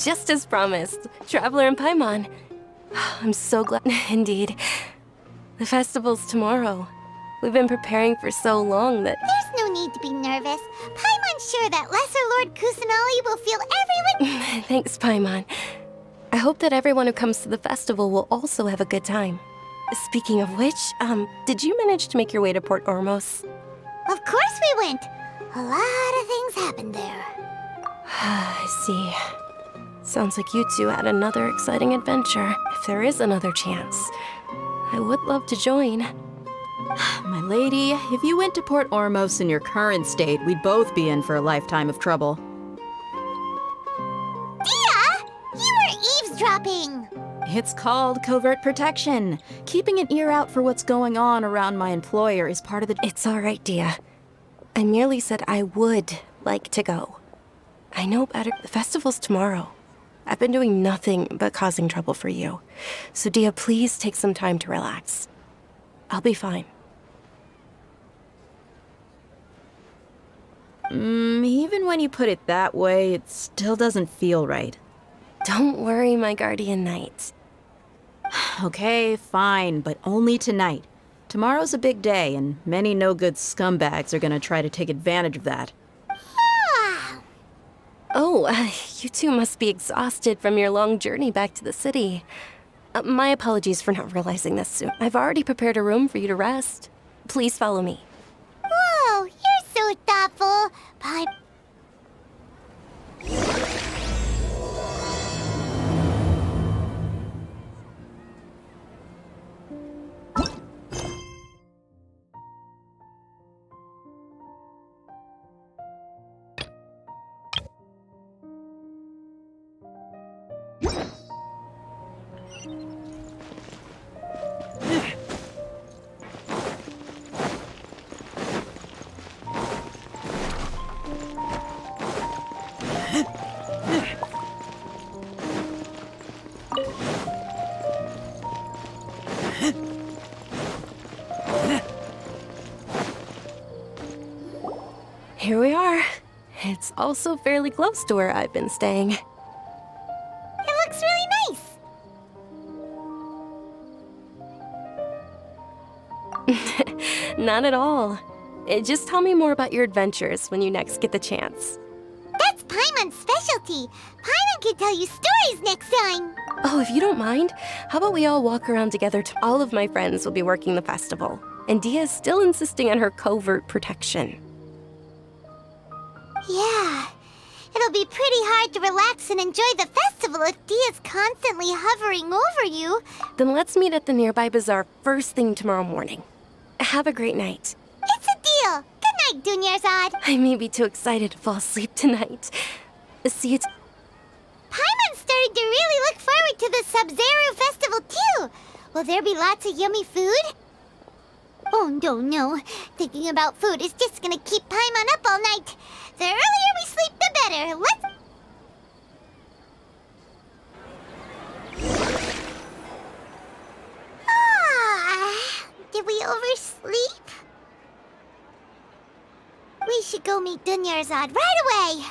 Just as promised, Traveler and Paimon. I'm so glad. Indeed. The festival's tomorrow. We've been preparing for so long that... There's no need to be nervous. Paimon's sure that Lesser Lord Kusanali will feel everyone... Thanks, Paimon. I hope that everyone who comes to the festival will also have a good time. Speaking of which, did you manage to make your way to Port Ormos? Of course we went. A lot of things happened there. I see. Sounds like you two had another exciting adventure. If there is another chance, I would love to join. My lady, if you went to Port Ormos in your current state, we'd both be in for a lifetime of trouble. Dia! You were eavesdropping! It's called covert protection. Keeping an ear out for what's going on around my employer is part of the... It's all right, Dia. I merely said I would like to go. I know better. The festival's tomorrow. I've been doing nothing but causing trouble for you. So, Dia, please take some time to relax. I'll be fine. Even when you put it that way, it still doesn't feel right. Don't worry, my guardian knight. Okay, fine, but only tonight. Tomorrow's a big day, and many no-good scumbags are gonna try to take advantage of that. Oh, you two must be exhausted from your long journey back to the city. My apologies for not realizing this soon. I've already prepared a room for you to rest. Please follow me. Whoa, you're so thoughtful. Here we are. It's also fairly close to where I've been staying. It looks really nice. Not at all. Just tell me more about your adventures when you next get the chance. That's Paimon's specialty. Paimon can tell you stories next time. Oh, if you don't mind, how about we all walk around together? All of my friends will be working the festival, and Dia is still insisting on her covert protection. Yeah, it'll be pretty hard to relax and enjoy the festival if Dia's constantly hovering over you. Then let's meet at the nearby bazaar first thing tomorrow morning. Have a great night. It's a deal. Good night, Dunyarzad. I may be too excited to fall asleep tonight. See you. Paimon's starting to really look forward to the Sub-Zero festival too. Will there be lots of yummy food? Oh, no. Thinking about food is just gonna keep Paimon up all night. The earlier we sleep, the better. Let's... Did we oversleep? We should go meet Dunyarzad right away.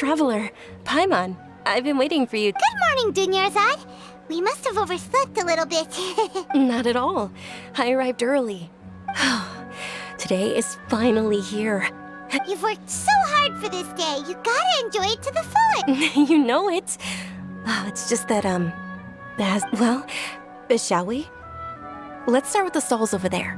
Traveler, Paimon, I've been waiting for you. Good morning, Dunyarzad. We must have overslept a little bit. Not at all. I arrived early. Today is finally here. You've worked so hard for this day. You gotta enjoy it to the fullest. You know it. Oh, it's just that, well, shall we? Let's start with the stalls over there.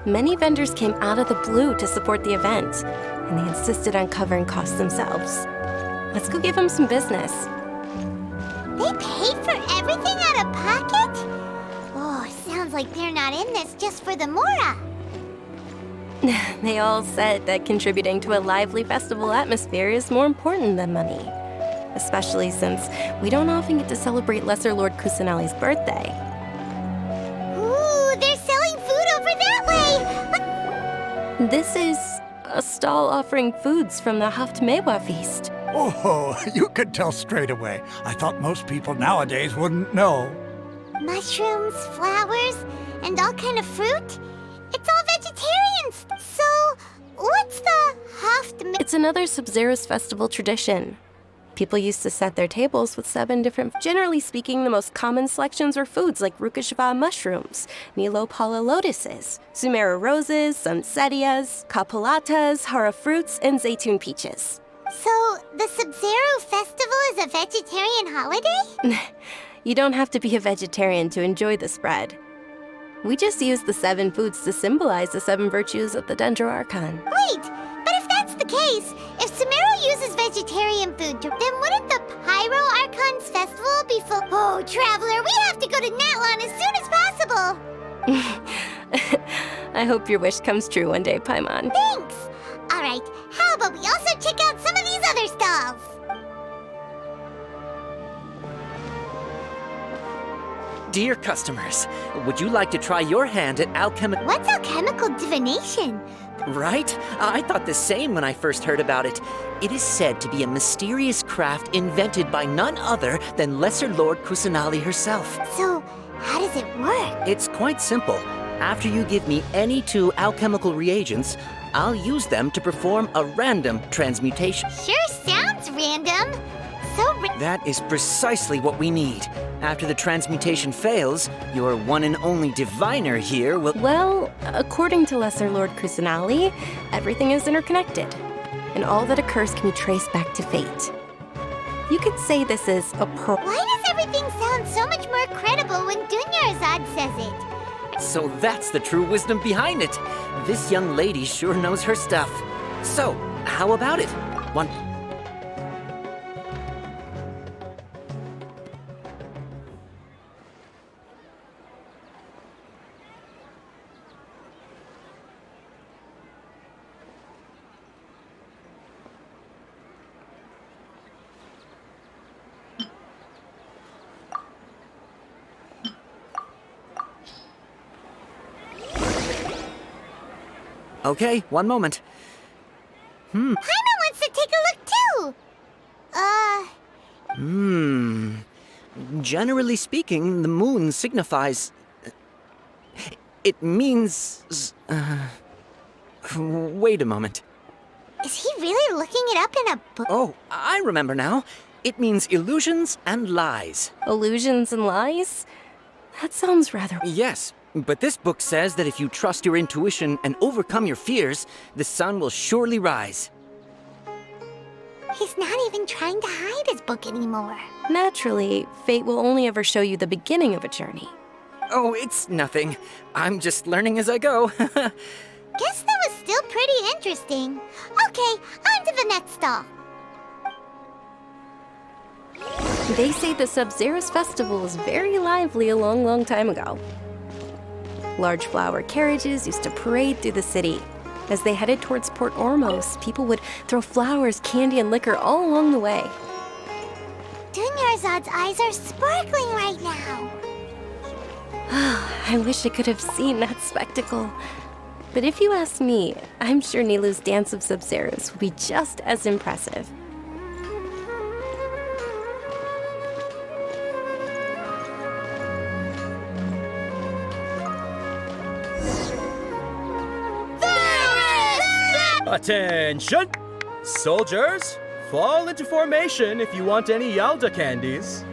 Many vendors came out of the blue to support the event, and they insisted on covering costs themselves. Let's go give them some business. They paid for everything out of pocket? Oh, sounds like they're not in this just for the Mora. They all said that contributing to a lively festival atmosphere is more important than money, especially since we don't often get to celebrate Lesser Lord Kusanali's birthday. Ooh, they're selling food over that way! This is a stall offering foods from the Haftmewa feast. Oh, you could tell straight away. I thought most people nowadays wouldn't know. Mushrooms, flowers, and all kind of fruit? It's all vegetarians! So, what's the Haft... It's another Sub-Zero's festival tradition. People used to set their tables with 7 different... Generally speaking, the most common selections were foods like Rukashva mushrooms, Nilopala lotuses, Sumera roses, Sunsetias, Kapalatas, Hara fruits, and Zaytun peaches. So, the Sub-Zero festival is a vegetarian holiday? You don't have to be a vegetarian to enjoy the spread. We just use the 7 foods to symbolize the 7 virtues of the Dendro Archon. Wait, but if that's the case, if Sumero uses vegetarian food, then wouldn't the Pyro Archon's festival be full? Oh, Traveler, we have to go to Natlan as soon as possible! I hope your wish comes true one day, Paimon. Thanks! Alright, how about we also check out some of these other stalls? Dear customers, would you like to try your hand at alchemical... What's alchemical divination? Right? I thought the same when I first heard about it. It is said to be a mysterious craft invented by none other than Lesser Lord Kusanali herself. So, how does it work? It's quite simple. After you give me any 2 alchemical reagents, I'll use them to perform a random transmutation. Sure sounds random. That is precisely what we need. After the transmutation fails, your one and only diviner here will... Well, according to Lesser Lord Kusanali, everything is interconnected, and all that occurs can be traced back to fate. You could say this is a Why does everything sound so much more credible when Dunyarzad says it? So that's the true wisdom behind it. This young lady sure knows her stuff. So, how about it? One... Okay, one moment. Paimon wants to take a look too! Generally speaking, the moon signifies... It means... Wait a moment. Is he really looking it up in a book? Oh, I remember now. It means illusions and lies. illusions and lies? That sounds rather... Yes, but this book says that if you trust your intuition and overcome your fears, the sun will surely rise. He's not even trying to hide his book anymore. Naturally, fate will only ever show you the beginning of a journey. Oh, it's nothing. I'm just learning as I go. Guess that was still pretty interesting. Okay, on to the next stall. They say the Sub-Zero's festival was very lively a long, long time ago. Large flower carriages used to parade through the city. As they headed towards Port Ormos, people would throw flowers, candy, and liquor all along the way. Dunyarzad's eyes are sparkling right now. I wish I could have seen that spectacle. But if you ask me, I'm sure Nilu's Dance of Sub-Zeros would be just as impressive. Attention! Soldiers, fall into formation if you want any Yalda candies.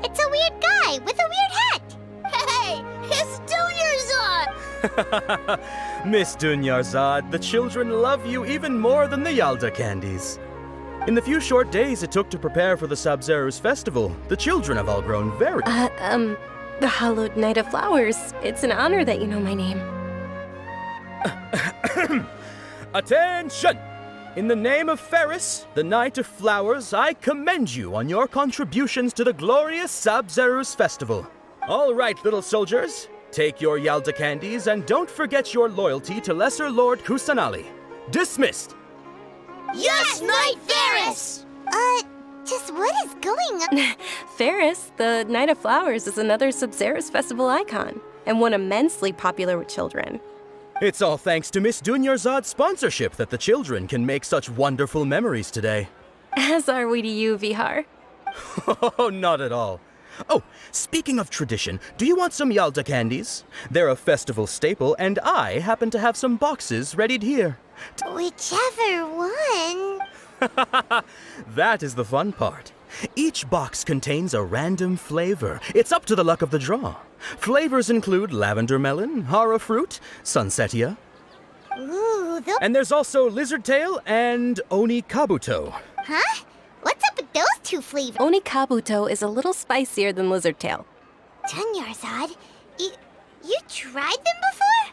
It's a weird guy with a weird hat. Hey, it's Dunyarzad! Miss Dunyarzad, the children love you even more than the Yalda candies. In the few short days it took to prepare for the Sabzeruz festival, the children have all grown very... The Hallowed Night of Flowers. It's an honor that you know my name. Attention! In the name of Ferris, the Night of Flowers, I commend you on your contributions to the glorious Sabzeruz festival. All right, little soldiers, take your Yalda candies and don't forget your loyalty to Lesser Lord Kusanali. Dismissed! Yes, Knight Ferris! Just what is going on? Ferris, the Night of Flowers, is another Sabzeruz festival icon, and one immensely popular with children. It's all thanks to Miss Dunyarzad's sponsorship that the children can make such wonderful memories today. As are we to you, Vihar. Oh, not at all. Oh, speaking of tradition, do you want some Yalda candies? They're a festival staple, and I happen to have some boxes readied here. Whichever one. That is the fun part. Each box contains a random flavor. It's up to the luck of the draw. Flavors include lavender melon, hara fruit, sunsetia, Ooh, and there's also lizard tail and oni kabuto. Huh? What's up with those two flavors? Oni kabuto is a little spicier than lizard tail. Dunyarzad, you tried them before?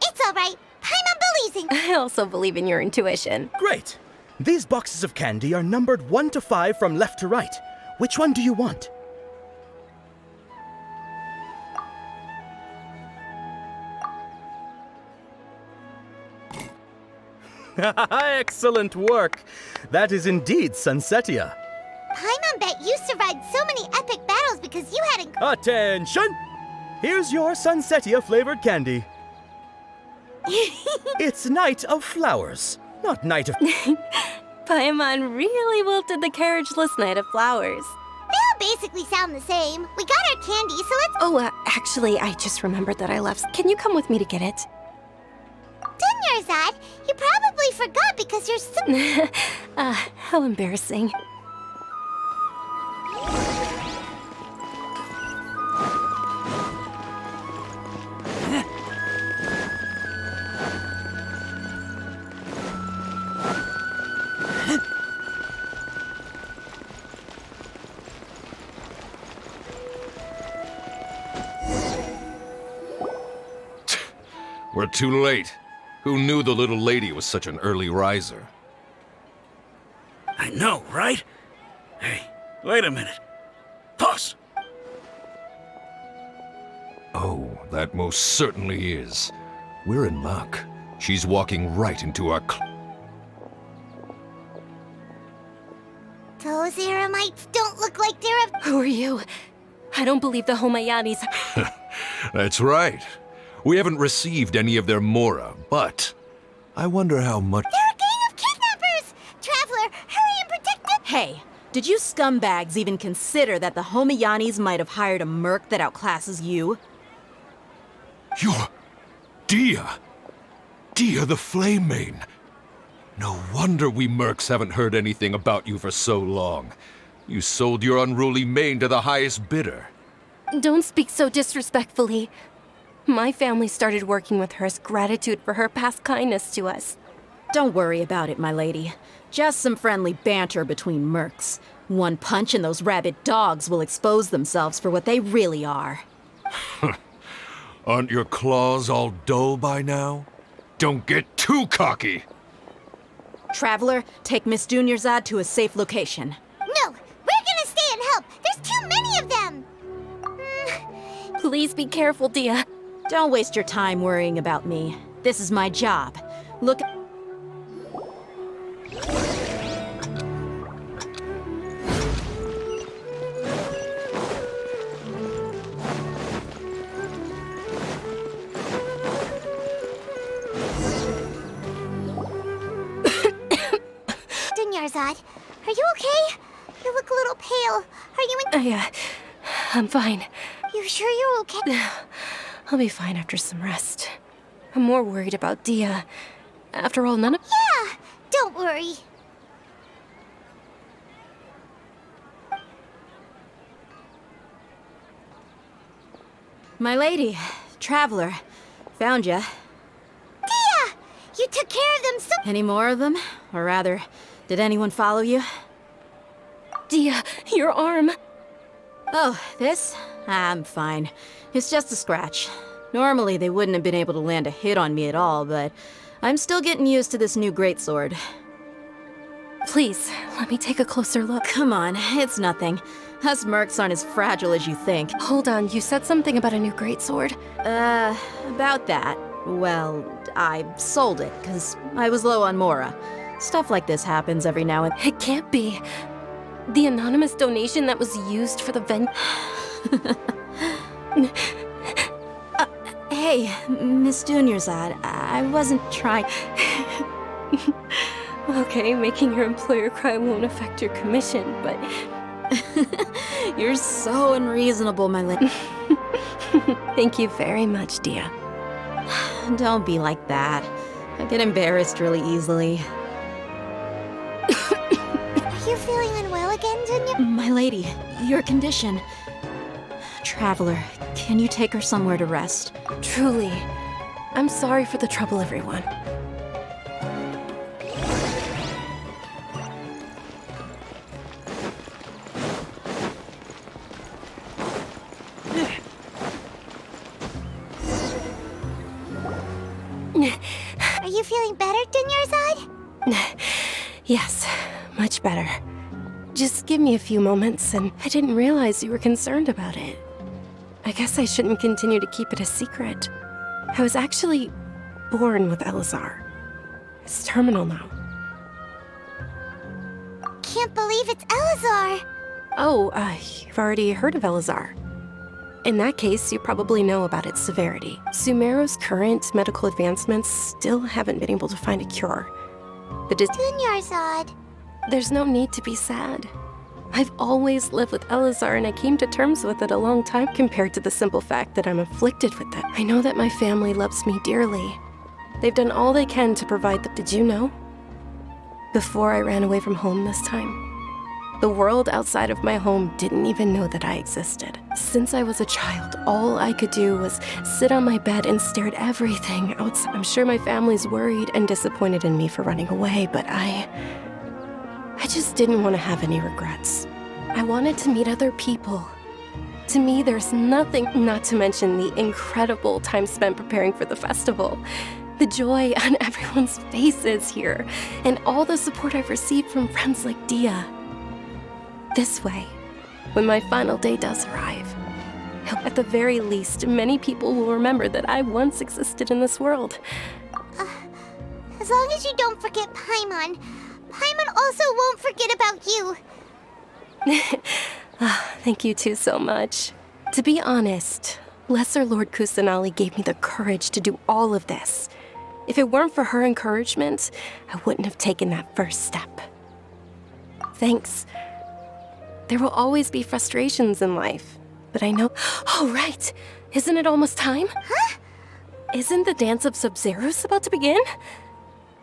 It's all right. Paimon believes in I also believe in your intuition. Great! These boxes of candy are numbered 1 to 5 from left to right. Which one do you want? Excellent work! That is indeed sunsetia. Paimon bet you survived so many epic battles because you hadn't... Attention! Here's your sunsetia flavored candy. It's Night of Flowers, not Night of... Paimon really wilted the carriageless Night of Flowers. They all basically sound the same. We got our candy, so let's... Oh, actually, I just remembered that I left. Can you come with me to get it? Dunyarzad, you probably forgot because you're so... How embarrassing. We're too late. Who knew the little lady was such an early riser? I know, right? Hey, wait a minute. Pause! Oh, that most certainly is. We're in luck. She's walking right into our Those Eremites don't look like they're a... Who are you? I don't believe the Homayanis. That's right. We haven't received any of their mora, but I wonder how much... They're a gang of kidnappers! Traveler, hurry and protect them! Hey, did you scumbags even consider that the Homayanis might have hired a merc that outclasses you? You're... Dia! Dia the Flame Mane! No wonder we mercs haven't heard anything about you for so long. You sold your unruly mane to the highest bidder. Don't speak so disrespectfully. My family started working with her as gratitude for her past kindness to us. Don't worry about it, my lady. Just some friendly banter between mercs. One punch and those rabid dogs will expose themselves for what they really are. Aren't your claws all dull by now? Don't get too cocky! Traveler, take Miss Dunyarzad to a safe location. No, we're gonna stay and help. There's too many of them. Please be careful, Dia. Don't waste your time worrying about me. This is my job. Look... Dunyarzad, are you okay? You look a little pale. Are you in... I'm fine. You sure you're okay? I'll be fine after some rest. I'm more worried about Dia. After all, none of... Yeah, don't worry. My lady, traveler, found ya. Dia! You took care of them so... Any more of them? Or rather, did anyone follow you? Dia, your arm! Oh, this? I'm fine. It's just a scratch. Normally, they wouldn't have been able to land a hit on me at all, but I'm still getting used to this new greatsword. Please, let me take a closer look. Come on, it's nothing. Us mercs aren't as fragile as you think. Hold on, you said something about a new greatsword. About that. Well, I sold it, because I was low on Mora. Stuff like this happens every now and... It can't be. The anonymous donation that was used for the Hey, Miss Dunyarzad, I wasn't trying... Okay, making your employer cry won't affect your commission, but... You're so unreasonable, my lady. Thank you very much, Dia. Don't be like that. I get embarrassed really easily. Are you feeling unwell again, Dunya? My lady, your condition. Traveler, can you take her somewhere to rest? Truly. I'm sorry for the trouble, everyone. Are you feeling better, Dunyarzad? Yes, much better. Just give me a few moments, and I didn't realize you were concerned about it. I guess I shouldn't continue to keep it a secret. I was actually born with Elazar. It's terminal now. Can't believe it's Elazar. Oh, you've already heard of Elazar. In that case, you probably know about its severity. Sumeru's current medical advancements still haven't been able to find a cure. Dunyarzad. There's no need to be sad. I've always lived with Elazar, and I came to terms with it a long time compared to the simple fact that I'm afflicted with it. I know that my family loves me dearly. They've done all they can to provide the... Did you know? Before I ran away from home this time, the world outside of my home didn't even know that I existed. Since I was a child, all I could do was sit on my bed and stare at everything outside. I'm sure my family's worried and disappointed in me for running away, but I just didn't want to have any regrets. I wanted to meet other people. To me, there's nothing, not to mention the incredible time spent preparing for the festival. The joy on everyone's faces here, and all the support I've received from friends like Dia. This way, when my final day does arrive, at the very least, many people will remember that I once existed in this world. As long as you don't forget Paimon. Paimon also won't forget about you. Thank you two so much. To be honest, Lesser Lord Kusanali gave me the courage to do all of this. If it weren't for her encouragement, I wouldn't have taken that first step. Thanks. There will always be frustrations in life, but I know... Oh, right! Isn't it almost time? Huh? Isn't the Dance of Sub-Zeros about to begin?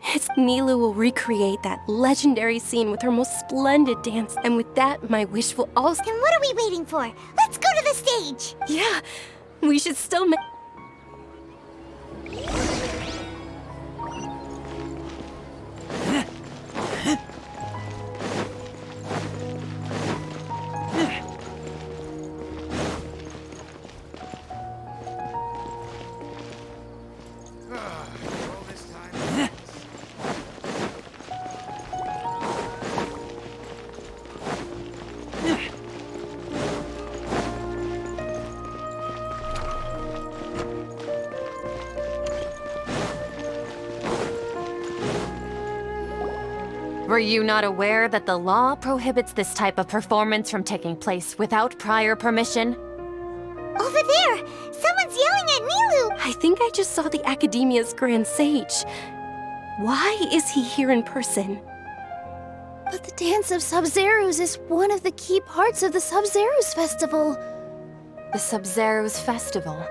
It's Nilu will recreate that legendary scene with her most splendid dance, and with that, my wish will also... Then what are we waiting for? Let's go to the stage! Yeah, we should still make... Were you not aware that the law prohibits this type of performance from taking place without prior permission? Over there! Someone's yelling at Nilu! I think I just saw the Academia's Grand Sage. Why is he here in person? But the Dance of Sub-Zeros is one of the key parts of the Sub-Zeros Festival. the Sub-Zero's festival.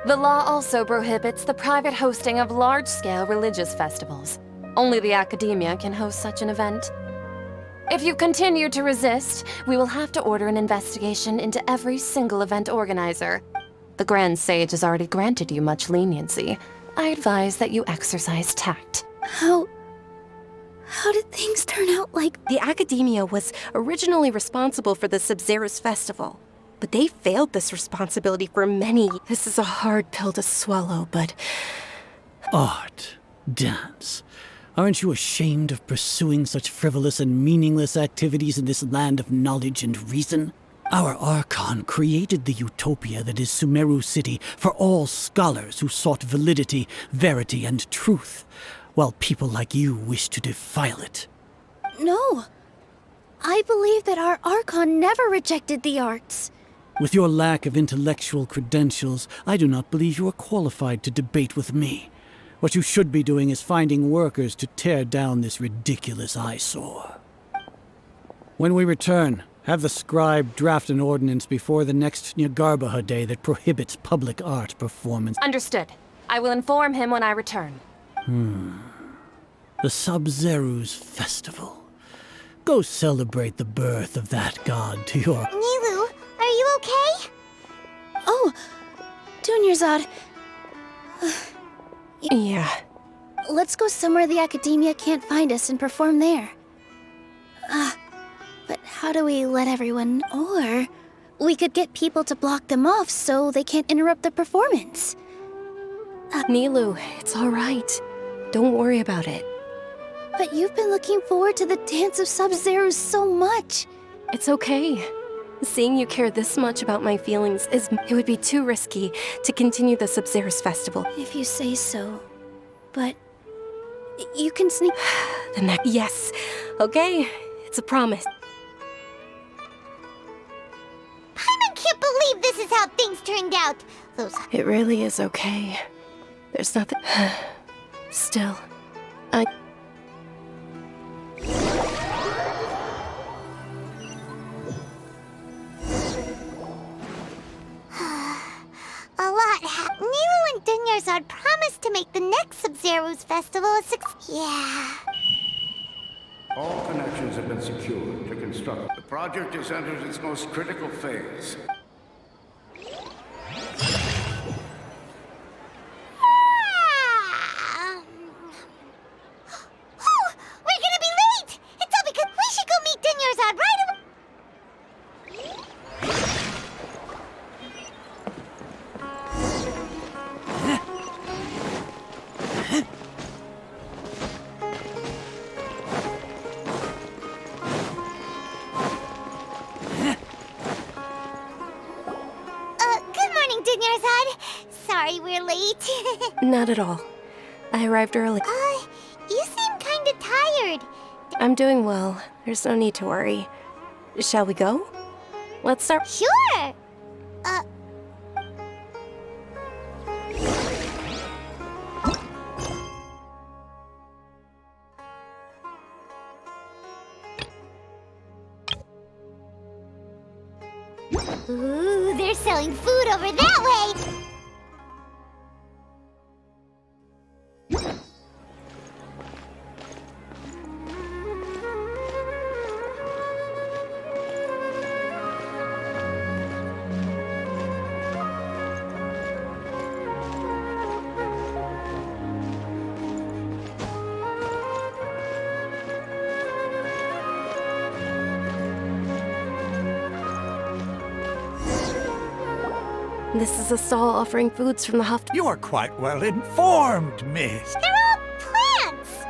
The law also prohibits the private hosting of large-scale religious festivals. Only the academia can host such an event. If you continue to resist, we will have to order an investigation into every single event organizer. The Grand Sage has already granted you much leniency. I advise that you exercise tact. How did things turn out like... The academia was originally responsible for the Sub-Zero's festival, but they failed this responsibility for many. This is a hard pill to swallow, but... Art, dance. Aren't you ashamed of pursuing such frivolous and meaningless activities in this land of knowledge and reason? Our Archon created the utopia that is Sumeru City for all scholars who sought validity, verity, and truth, while people like you wish to defile it. No. I believe that our Archon never rejected the arts. With your lack of intellectual credentials, I do not believe you are qualified to debate with me. What you should be doing is finding workers to tear down this ridiculous eyesore. When we return, have the scribe draft an ordinance before the next Nyagarbha day that prohibits public art performance. Understood. I will inform him when I return. The Sub-Zero's festival. Go celebrate the birth of that god to your... Nilu, are you okay? Oh, Dunyarzad. Yeah. Let's go somewhere the academia can't find us and perform there. But how do we let everyone... Or we could get people to block them off so they can't interrupt the performance. Nilu, it's all right. Don't worry about it. But you've been looking forward to the Dance of Sub-Zero so much. It's okay. Seeing you care this much about my feelings it would be too risky to continue the Sub-Zero's festival. If you say so. But you can sneak... Yes. Okay. It's a promise. Paimon can't believe this is how things turned out. It really is okay. There's nothing... Still, A lot Nilu and Dunyarzad promised to make the next Sub-Zero's festival a success. Yeah. All connections have been secured to construct. The project has entered its most critical phase. Oh, we're gonna be late! It's all because we should go meet Dunyarzad right away! Good morning, Dunyarzad. Sorry we're late. not at all. I arrived early. You seem kinda tired. I'm doing well. There's no need to worry. Shall we go? Let's start. Sure! Ooh, they're selling food over that way! This is a stall offering foods from the Huft. You are quite well informed, miss. They're all plants!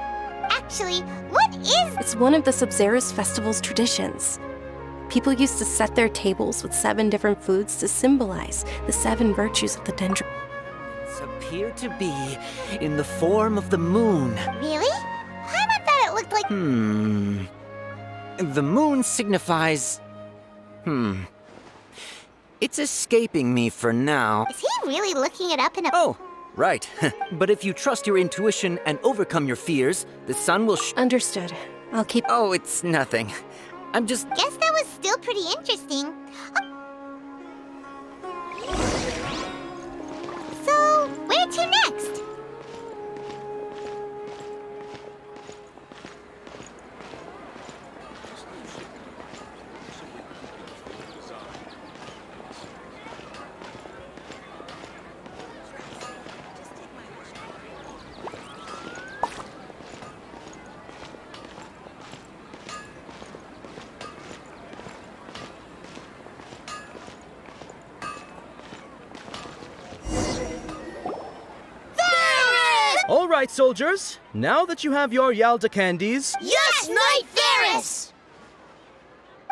Actually, what is... It's one of the Sub-Zero's festival's traditions. People used to set their tables with 7 different foods to symbolize the 7 virtues of the dendron. It's appeared to be in the form of the moon. Really? Paimon thought it looked like... The moon signifies... It's escaping me for now. Is he really looking it up in a... Oh, right. But if you trust your intuition and overcome your fears, the sun will Understood. I'll keep... Oh, it's nothing. I'm just... Guess that was still pretty interesting. All right, soldiers. Now that you have your Yalda candies... Yes, Knight Ferris!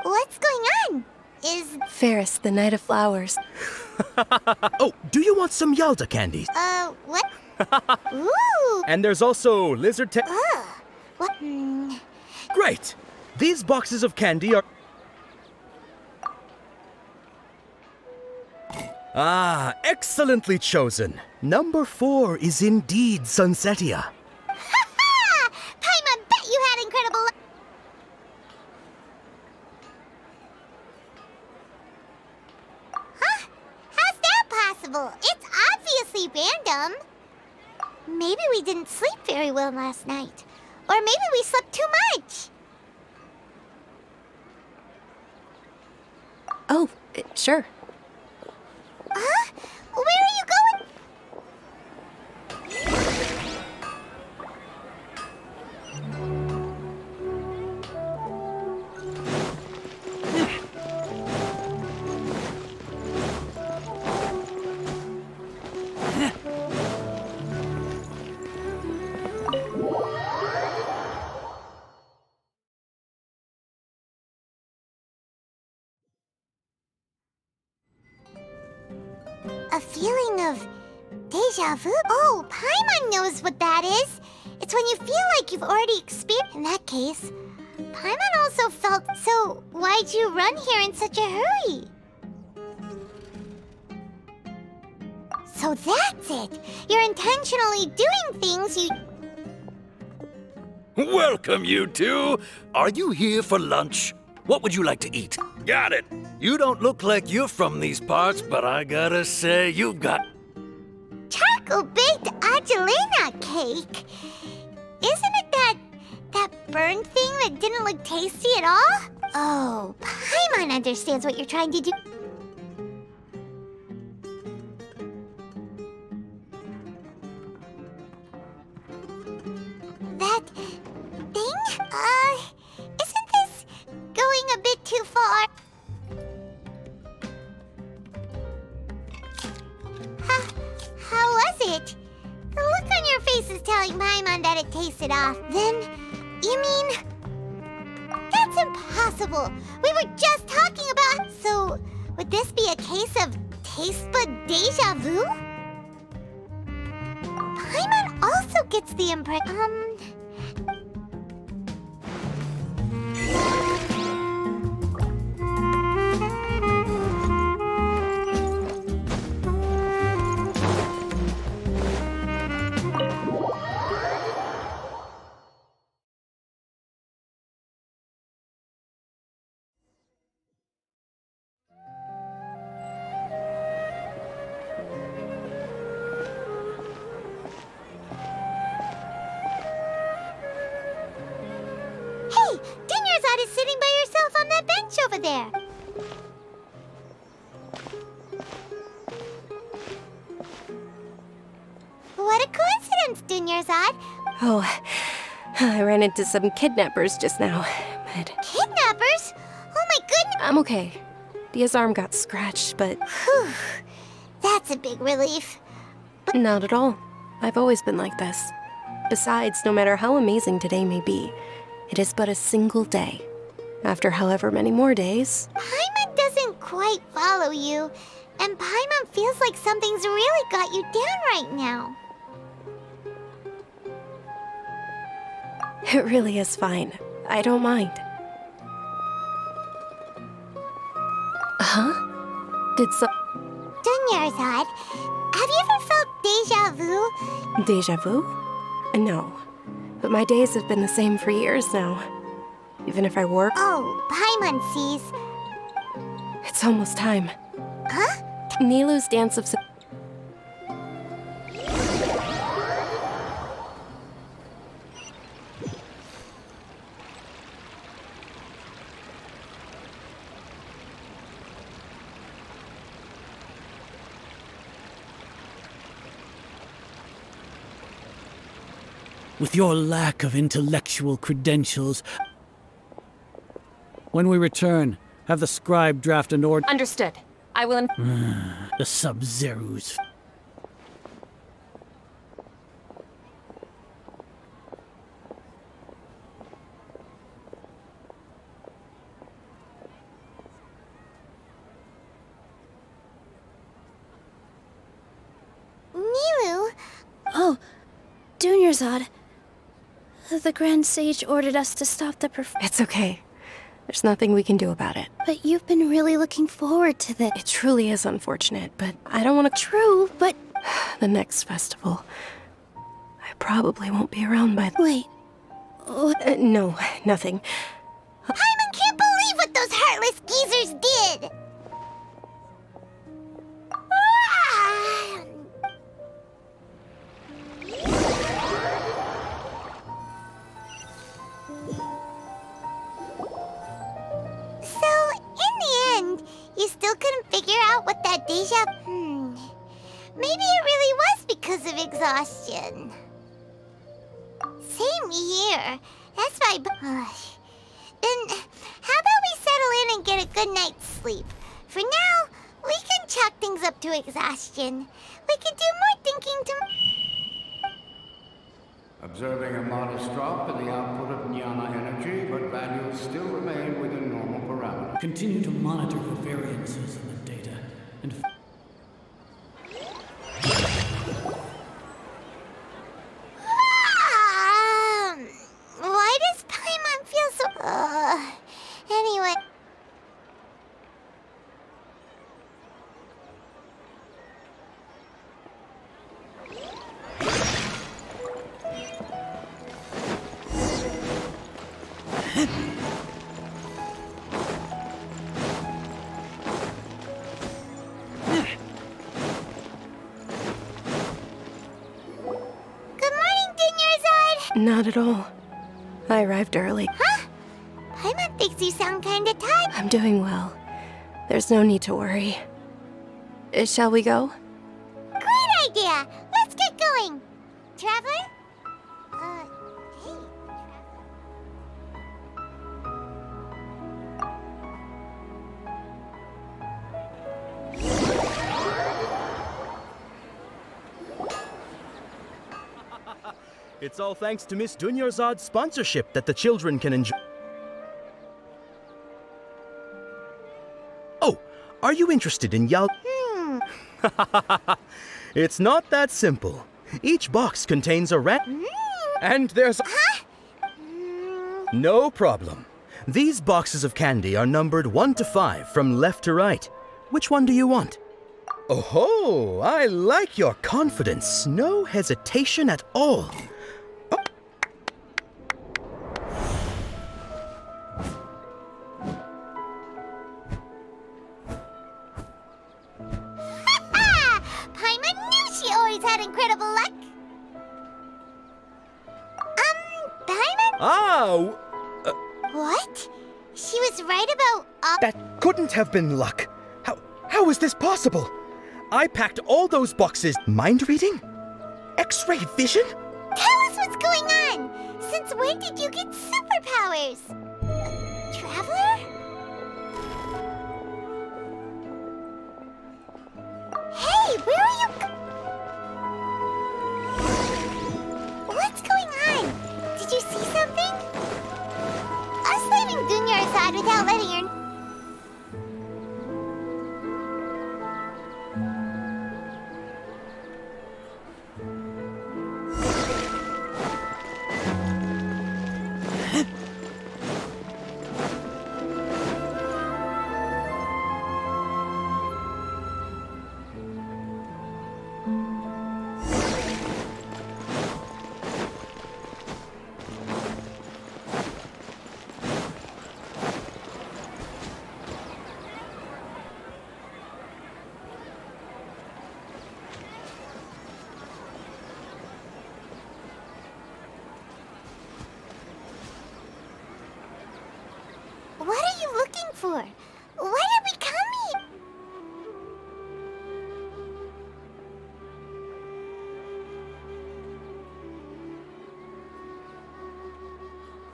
What's going on? Is... Ferris, the Knight of Flowers. Oh, do you want some Yalda candies? What? Ooh! And there's also lizard What? Great! These boxes of candy are... Ah, excellently chosen. Number 4 is indeed Sunsetia. Ha-ha! Paimon, bet you had incredible... Huh? How's that possible? It's obviously random. Maybe we didn't sleep very well last night. Or maybe we slept too much. Oh, sure. Huh? Where are you going? A feeling of deja vu? Oh, Paimon knows what that is. It's when you feel like you've already experienced... In that case, Paimon also felt... So, why'd you run here in such a hurry? So that's it. You're intentionally doing things you... Welcome, you two. Are you here for lunch? What would you like to eat? Got it. You don't look like you're from these parts, but I gotta say, you've got... Charcoal-baked Angelina cake? Isn't it that burned thing that didn't look tasty at all? Oh, Paimon understands what you're trying to do. That thing? Isn't this going a bit too far? How was it? The look on your face is telling Paimon that it tasted off. Then, you mean... That's impossible! We were just talking about... So, would this be a case of taste bud deja vu? Paimon also gets the impression... Hey, Dinyarzad is sitting by yourself on that bench over there. What a coincidence, Dinyarzad. Oh, I ran into some kidnappers just now, but... Kidnappers? Oh my goodness! I'm okay. Dia's arm got scratched, but... Whew. That's a big relief. Not at all. I've always been like this. Besides, no matter how amazing today may be, it is but a single day. After however many more days... Paimon doesn't quite follow you, and Paimon feels like something's really got you down right now. It really is fine. I don't mind. Huh? Did so... Dinyarzad, have you ever felt deja vu? Deja vu? No. But my days have been the same for years now. Even if I work... Oh, Paimon sees. It's almost time. Huh? Nilu's dance of... With your lack of intellectual credentials... When we return, have the scribe draft an order... Understood. I will... The Sub-Zerus. Dunyarzad. The Grand Sage ordered us to stop the It's okay. There's nothing we can do about it. But you've been really looking forward to this. It truly is unfortunate, but I don't want to... True, but... The next festival. I probably won't be around by... Wait. No, nothing. Paimon can't believe what those heartless geezers did! So, in the end, you still couldn't figure out what that deja... Maybe it really was because of exhaustion. Same here. That's my... Then, how about we settle in and get a good night's sleep? For now, we can chalk things up to exhaustion. We could do more thinking to... Observing a modest drop in the output of jnana energy, but values still remain within normal parameters. Continue to monitor the variances in the data and... Why does Paimon feel so... Anyway... Good morning, Dunyarzad! Not at all. I arrived early. Huh? Paimon thinks you sound kinda tired. I'm doing well. There's no need to worry. Shall we go? Great idea! Let's get going! Traveler? Hey. It's all thanks to Miss Dunyarzad's sponsorship that the children can enjoy. Oh, are you interested in Yal? It's not that simple. Each box contains a rat. And there's... No problem. These boxes of candy are numbered 1 to 5 from left to right. Which one do you want? Oh, I like your confidence. No hesitation at all. Paimon knew she always had incredible luck. Paimon? What? She was right about That couldn't have been luck. How is this possible? I packed all those boxes. Mind reading? X-ray vision? Tell us what's going on! Since when did you get superpowers? Traveler? Hey, where are you? What's going on? Did you see something? Us leaving Dunyarzad without letting her... What are you looking for? Why did we come here?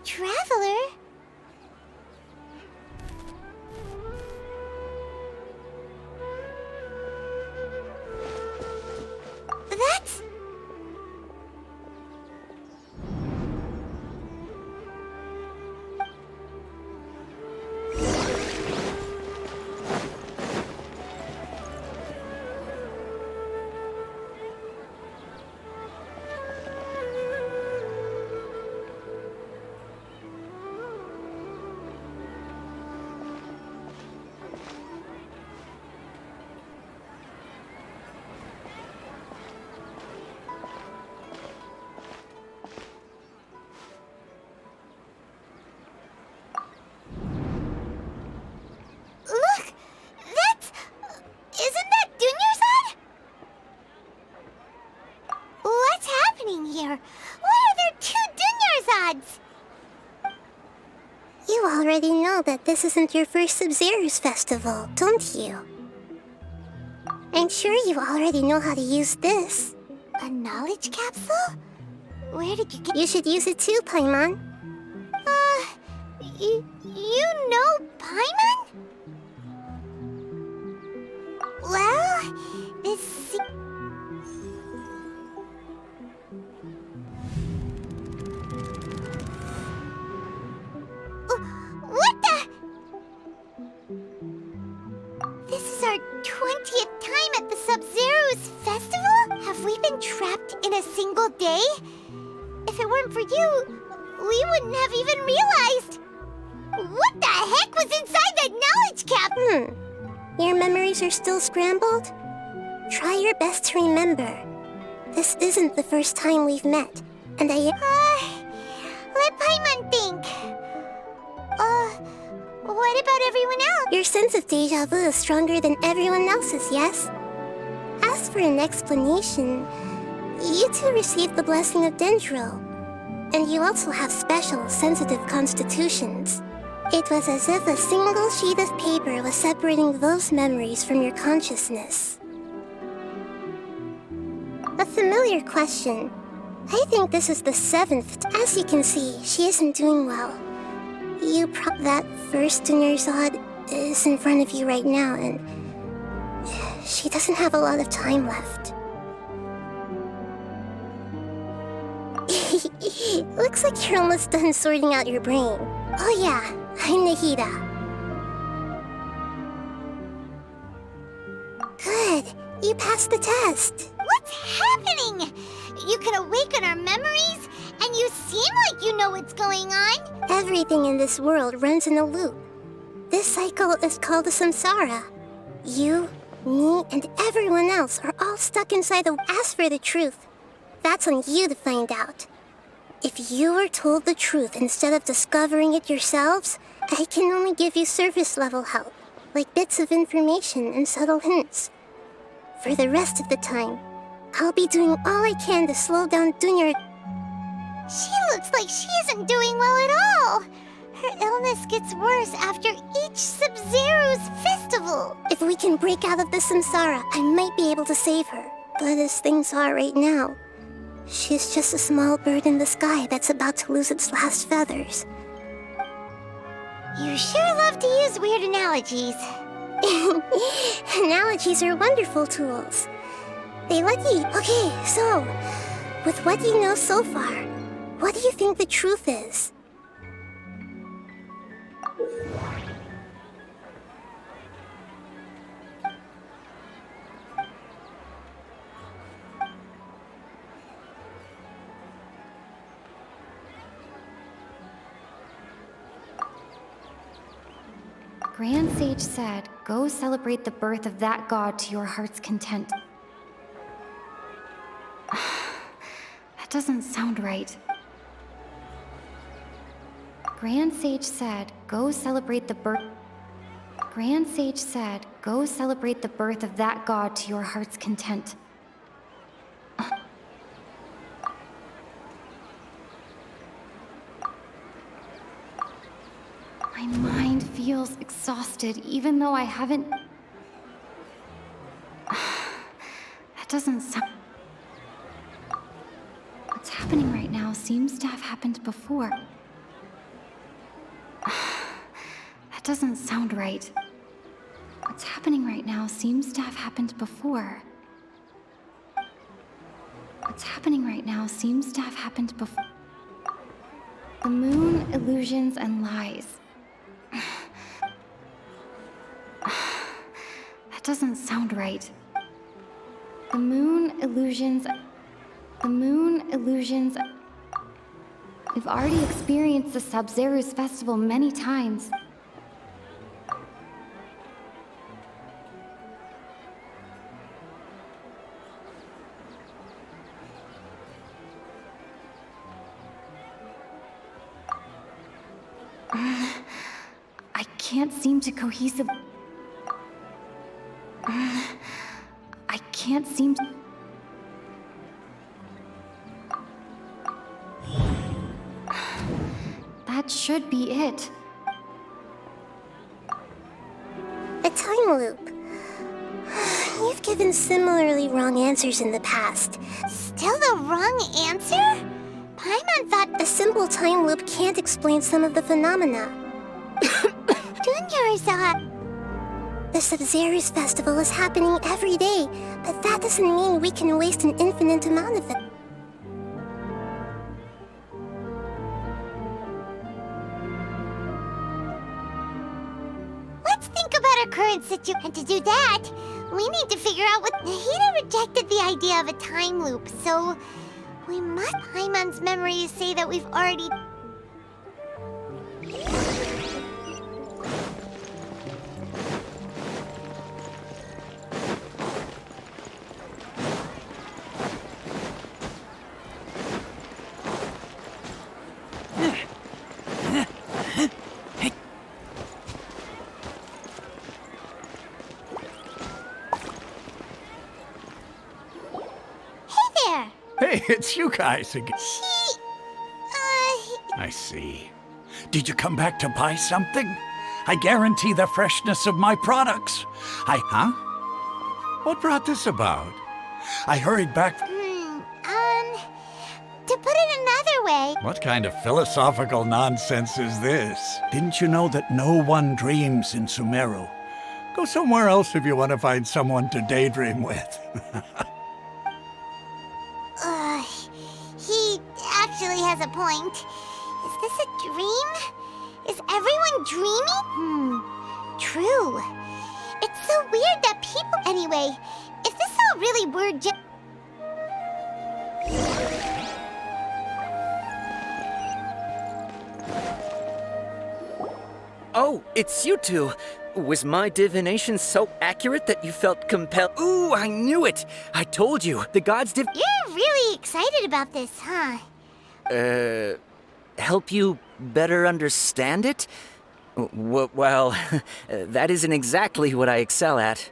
Traveler? That's... Dunyar? Why are there 2 Dunyars odds? You already know that this isn't your first Sub-Zero's festival, don't you? I'm sure you already know how to use this. A knowledge capsule? Where did you get... You should use it too, Paimon. You know Paimon? Well, this... What the... This is our 20th time at the Sub-Zero's festival? Have we been trapped in a single day? If it weren't for you, we wouldn't have even realized. What the heck was inside that knowledge cap? Your memories are still scrambled? Try your best to remember. This isn't the first time we've met, and let Paimon think. What about everyone else? Your sense of deja vu is stronger than everyone else's, yes? As for an explanation, you two received the blessing of Dendro, and you also have special, sensitive constitutions. It was as if a single sheet of paper was separating those memories from your consciousness. A familiar question. I think this is the 7th. As you can see, she isn't doing well. That first Dunyarzad is in front of you right now, and she doesn't have a lot of time left. Looks like you're almost done sorting out your brain. Oh yeah, I'm Nahida. Good, you passed the test. What's happening? You can awaken our memories, and you seem like you know what's going on. Everything in this world runs in a loop. This cycle is called the samsara. You, me, and everyone else are all stuck inside the... As for the truth, that's on you to find out. If you were told the truth instead of discovering it yourselves, I can only give you surface-level help, like bits of information and subtle hints. For the rest of the time, I'll be doing all I can to slow down Dunyar. She looks like she isn't doing well at all. Her illness gets worse after each Sub-Zero's festival. If we can break out of the samsara, I might be able to save her. But as things are right now, she's just a small bird in the sky that's about to lose its last feathers. You sure love to use weird analogies. Analogies are wonderful tools. They let you... Okay, so, with what you know so far, what do you think the truth is? Grand Sage said, go celebrate the birth of that god to your heart's content. That doesn't sound right. Grand Sage said, go celebrate the birth... Grand Sage said, go celebrate the birth of that god to your heart's content. My mind feels exhausted, even though I haven't... That doesn't sound... What's happening right now seems to have happened before. That doesn't sound right. What's happening right now seems to have happened before. What's happening right now seems to have happened before. The moon, illusions, and lies. That doesn't sound right. The moon, illusions... The moon, illusions... We've already experienced the Sub-Zero's festival many times. I can't seem to cohesive... I can't seem to... That should be it. A time loop. You've given similarly wrong answers in the past. Still the wrong answer? Paimon thought A simple time loop can't explain some of the phenomena. Junior's, The Sub-Zero's festival is happening every day, but that doesn't mean we can waste an infinite amount of it. Let's think about our current situation. And to do that, we need to figure out what... Nahida rejected the idea of a time loop, so... we must... Paimon's memories say that we've already... Hey, it's you guys again. He... I see. Did you come back to buy something? I guarantee the freshness of my products. Huh? What brought this about? I hurried back... To put it another way... What kind of philosophical nonsense is this? Didn't you know that no one dreams in Sumeru? Go somewhere else if you want to find someone to daydream with. He actually has a point. Is this a dream? Is everyone dreaming? True. It's so weird that people... Anyway, if this all really were just... Oh, it's you two. Was my divination so accurate that you felt compelled? Ooh, I knew it! I told you, the gods You're really excited about this, huh? help you better understand it? Well, that isn't exactly what I excel at.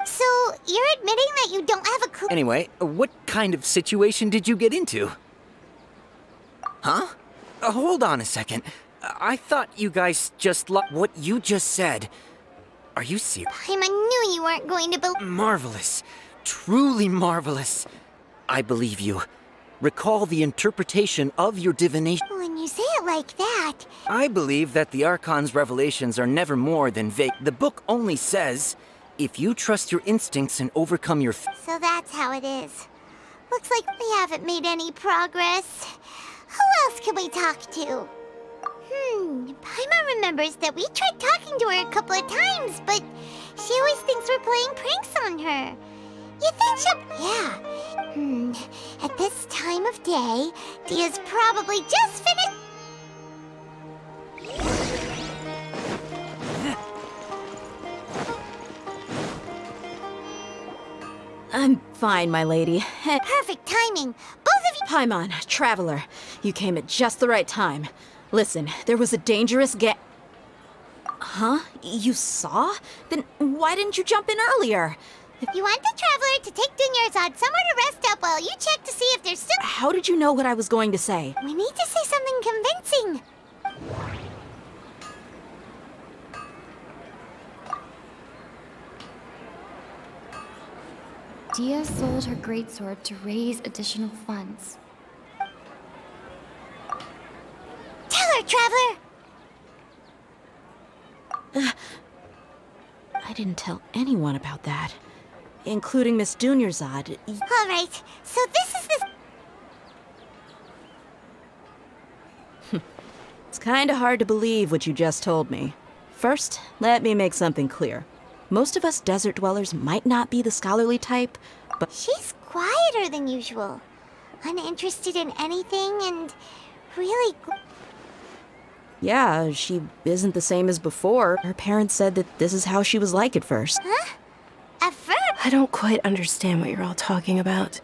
So, you're admitting that you don't have a clue? Anyway, what kind of situation did you get into? Huh? Hold on a second. I thought you guys just what you just said. Are you serious? I knew you weren't going to believe... Marvelous. Truly marvelous. I believe you. Recall the interpretation of your divination. When you say it like that... I believe that the Archon's revelations are never more than vague. The book only says, if you trust your instincts and overcome your... So that's how it is. Looks like we haven't made any progress. Who else can we talk to? Paimon remembers that we tried talking to her a couple of times, but she always thinks we're playing pranks on her. You think she'll... Yeah. At this time of day, Dia's probably just finished... I'm fine, my lady. Perfect timing. Both of you... Paimon, Traveler, you came at just the right time. Listen, there was a dangerous Huh? You saw? Then why didn't you jump in earlier? You want the Traveler to take Dunyarzad somewhere to rest up while you check to see if there's still... How did you know what I was going to say? We need to say something convincing. Dia sold her greatsword to raise additional funds. Tell her, Traveler! I didn't tell anyone about that. Including Miss Dunyarzad. All right, so this is the... It's kinda hard to believe what you just told me. First, let me make something clear. Most of us desert dwellers might not be the scholarly type, but... She's quieter than usual. Uninterested in anything and really... Yeah, she isn't the same as before. Her parents said that this is how she was like at first. Huh? At first? I don't quite understand what you're all talking about.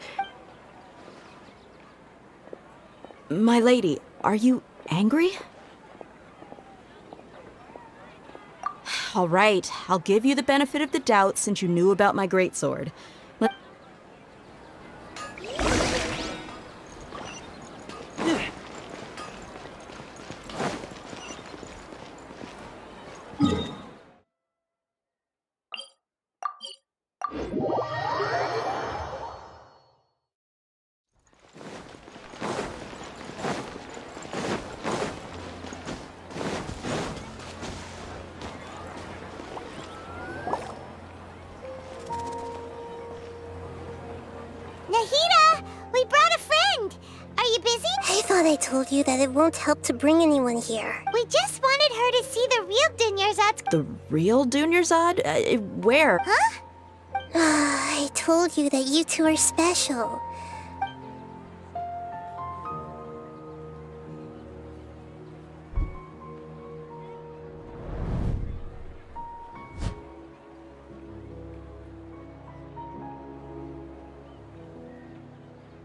My lady, are you angry? All right, I'll give you the benefit of the doubt since you knew about my greatsword. Nahida! We brought a friend! Are you busy? I thought I told you that it won't help to bring anyone here. We just wanted her to see the real Dunyarzad's... The real Dunyarzad? Where? Huh? I told you that you two are special.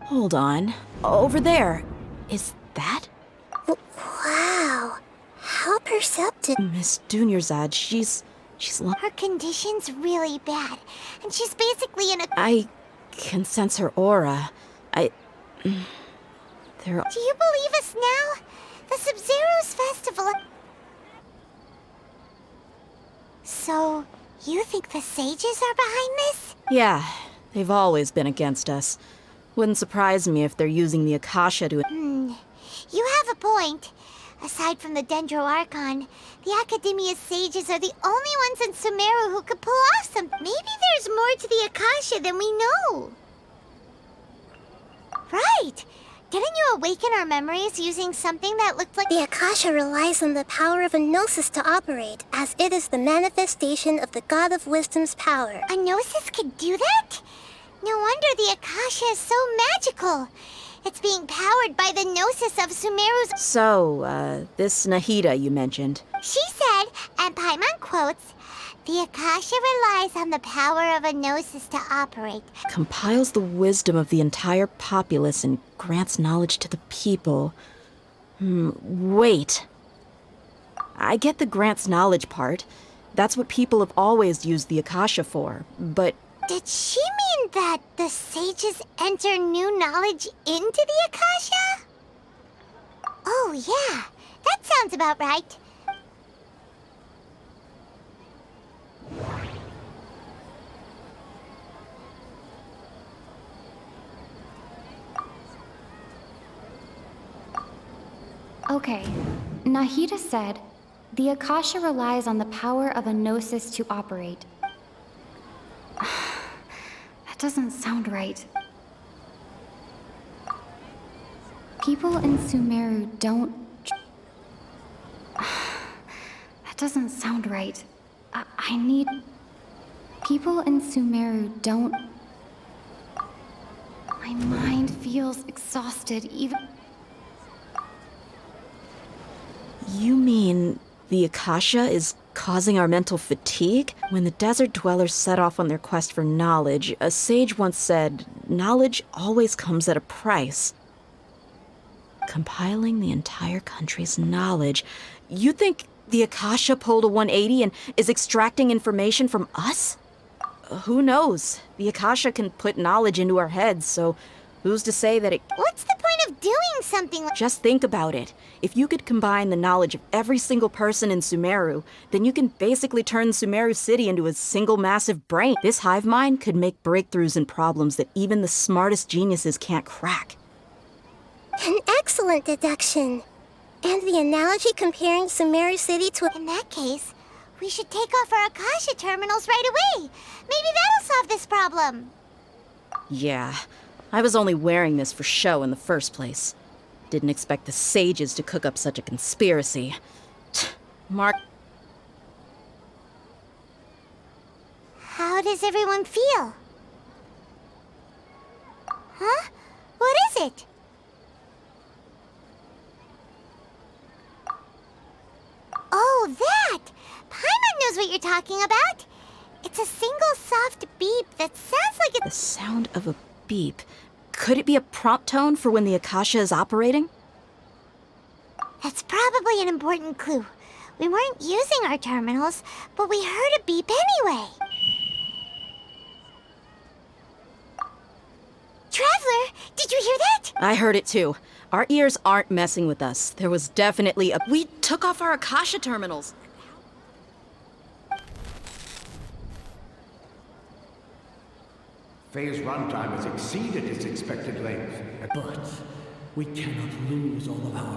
Hold on. Over there. Is that? Wow. How perceptive. Miss Dunyarzad, she's Her condition's really bad, and she's basically in a... I can sense her aura. There Do you believe us now? The Sub-Zero's festival... So, you think the sages are behind this? Yeah, they've always been against us. Wouldn't surprise me if they're using the Akasha to... You have a point. Aside from the Dendro Archon, the Academia's sages are the only ones in Sumeru who could pull off some... Maybe there's more to the Akasha than we know. Right! Didn't you awaken our memories using something that looked like... The Akasha relies on the power of a Gnosis to operate, as it is the manifestation of the God of Wisdom's power. A Gnosis could do that? No wonder the Akasha is so magical. It's being powered by the Gnosis of Sumeru's... So, this Nahida you mentioned. She said, and Paimon quotes, the Akasha relies on the power of a Gnosis to operate. Compiles the wisdom of the entire populace and grants knowledge to the people. Wait. I get the grants knowledge part. That's what people have always used the Akasha for, but... Did she mean that the sages enter new knowledge into the Akasha? Oh, yeah. That sounds about right. Okay, Nahida said, the Akasha relies on the power of a Gnosis to operate. That doesn't sound right. People in Sumeru don't... That doesn't sound right. I need... People in Sumeru don't... My mind feels exhausted even... You mean the Akasha is causing our mental fatigue? When the desert dwellers set off on their quest for knowledge, a sage once said, knowledge always comes at a price. Compiling the entire country's knowledge. You think the Akasha pulled a 180 and is extracting information from us? Who knows? The Akasha can put knowledge into our heads, so who's to say that it... What's the point of doing something like... Just think about it. If you could combine the knowledge of every single person in Sumeru, then you can basically turn Sumeru City into a single massive brain. This hive mind could make breakthroughs in problems that even the smartest geniuses can't crack. An excellent deduction. And the analogy comparing Sumeru City to... In that case, we should take off our Akasha terminals right away. Maybe that'll solve this problem. Yeah, I was only wearing this for show in the first place. Didn't expect the sages to cook up such a conspiracy. Mark... How does everyone feel? Huh? What is it? Oh, that! Paimon knows what you're talking about. It's a single soft beep that sounds like The sound of a beep. Could it be a prompt tone for when the Akasha is operating? That's probably an important clue. We weren't using our terminals, but we heard a beep anyway. Traveler, did you hear that? I heard it too. Our ears aren't messing with us. There was definitely a... We took off our Akasha terminals. Phase runtime has exceeded its expected length. But we cannot lose all of our...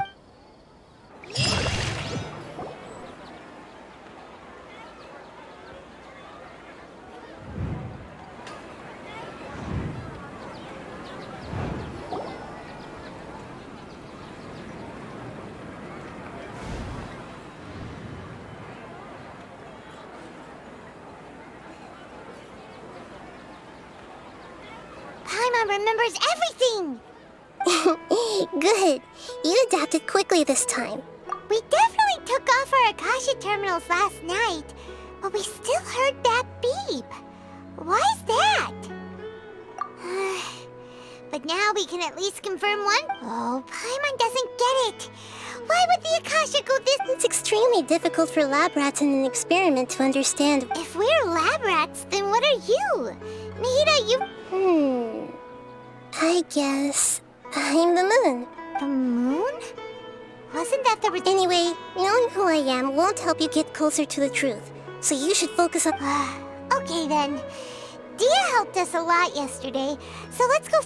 Paimon remembers everything! Good. You adapted quickly this time. We definitely took off our Akasha terminals last night, but we still heard that beep. Why is that? But now we can at least confirm one. Oh, Paimon doesn't get it. Why would the Akasha go this? It's extremely difficult for lab rats in an experiment to understand. If we're lab rats, then what are you? Nahida, you... I guess I'm the moon. The moon? Wasn't that the... Anyway, knowing who I am won't help you get closer to the truth. So you should focus on... Okay then. Dia helped us a lot yesterday, so let's go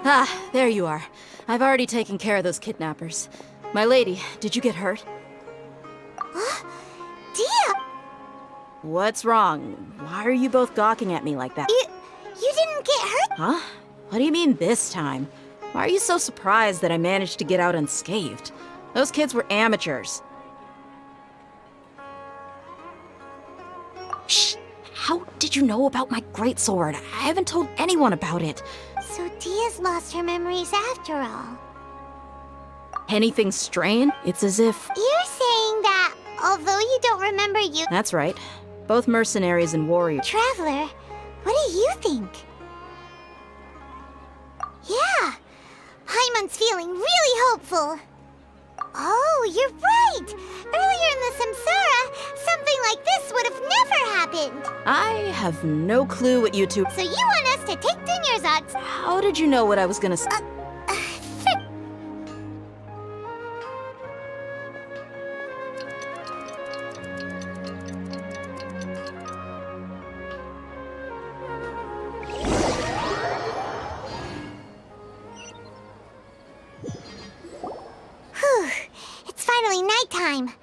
Ah, there you are. I've already taken care of those kidnappers. My lady, did you get hurt? Dia! What's wrong? Why are you both gawking at me like that? You didn't get hurt? Huh? What do you mean this time? Why are you so surprised that I managed to get out unscathed? Those kids were amateurs. Shh! How did you know about my greatsword? I haven't told anyone about it. So Dia's lost her memories after all. Anything strain? It's as if... You're saying that, although you don't remember you... That's right. Both mercenaries and warriors. Traveler, what do you think? Yeah, Paimon's feeling really hopeful. Oh, you're right! Earlier in the Samsara, something like this would have never happened! I have no clue what you two... So you want us to take Dunya's odds? How did you know what I was gonna say? Whew, it's finally nighttime.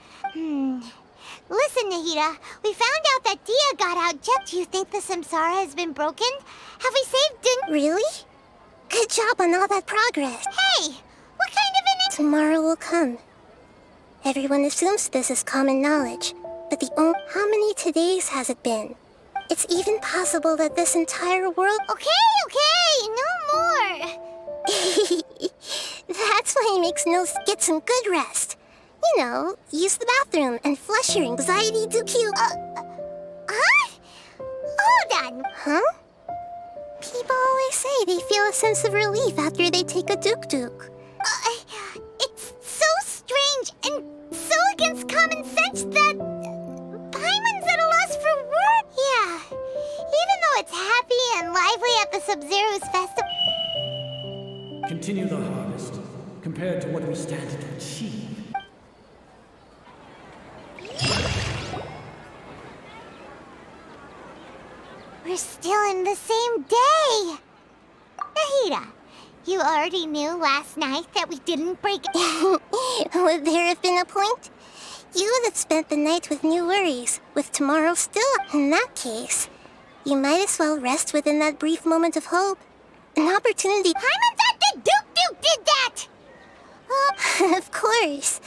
Listen, Nahida, we found out that Dia got out just... Do you think the Samsara has been broken? Have we saved Dun... Really? Good job on all that progress. Hey! What kind of an... Tomorrow will come. Everyone assumes this is common knowledge, but how many todays has it been? It's even possible that this entire world... Okay, no more! That's why it makes no... Get some good rest. You know, use the bathroom and flush your anxiety dookie. Huh? Hold on. Huh? People always say they feel a sense of relief after they take a duk-duk. It's so strange and so against common sense that Paimon's at a loss for words. Yeah, even though it's happy and lively at the Sub-Zero's festival. Continue the harvest, compared to what we stand to achieve. We're still in the same day. Nahida, you already knew last night that we didn't break... Would there have been a point? You would have spent the night with new worries, with tomorrow still. In that case, you might as well rest within that brief moment of hope. An opportunity... Paimon's at the Duke! did that! Of course.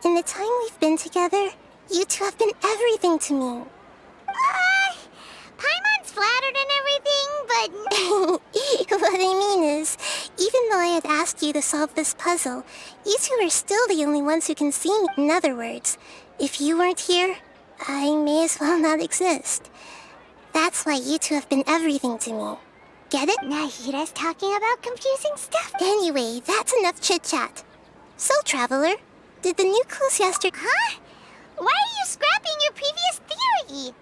In the time we've been together, you two have been everything to me. Paimon's flattered and everything, but... What I mean is, even though I had asked you to solve this puzzle, you two are still the only ones who can see me. In other words, if you weren't here, I may as well not exist. That's why you two have been everything to me. Get it? Nahira's talking about confusing stuff. Anyway, that's enough chit-chat. So, Traveler, did the new clues yesterday... Huh? Why are you scrapping your previous theory?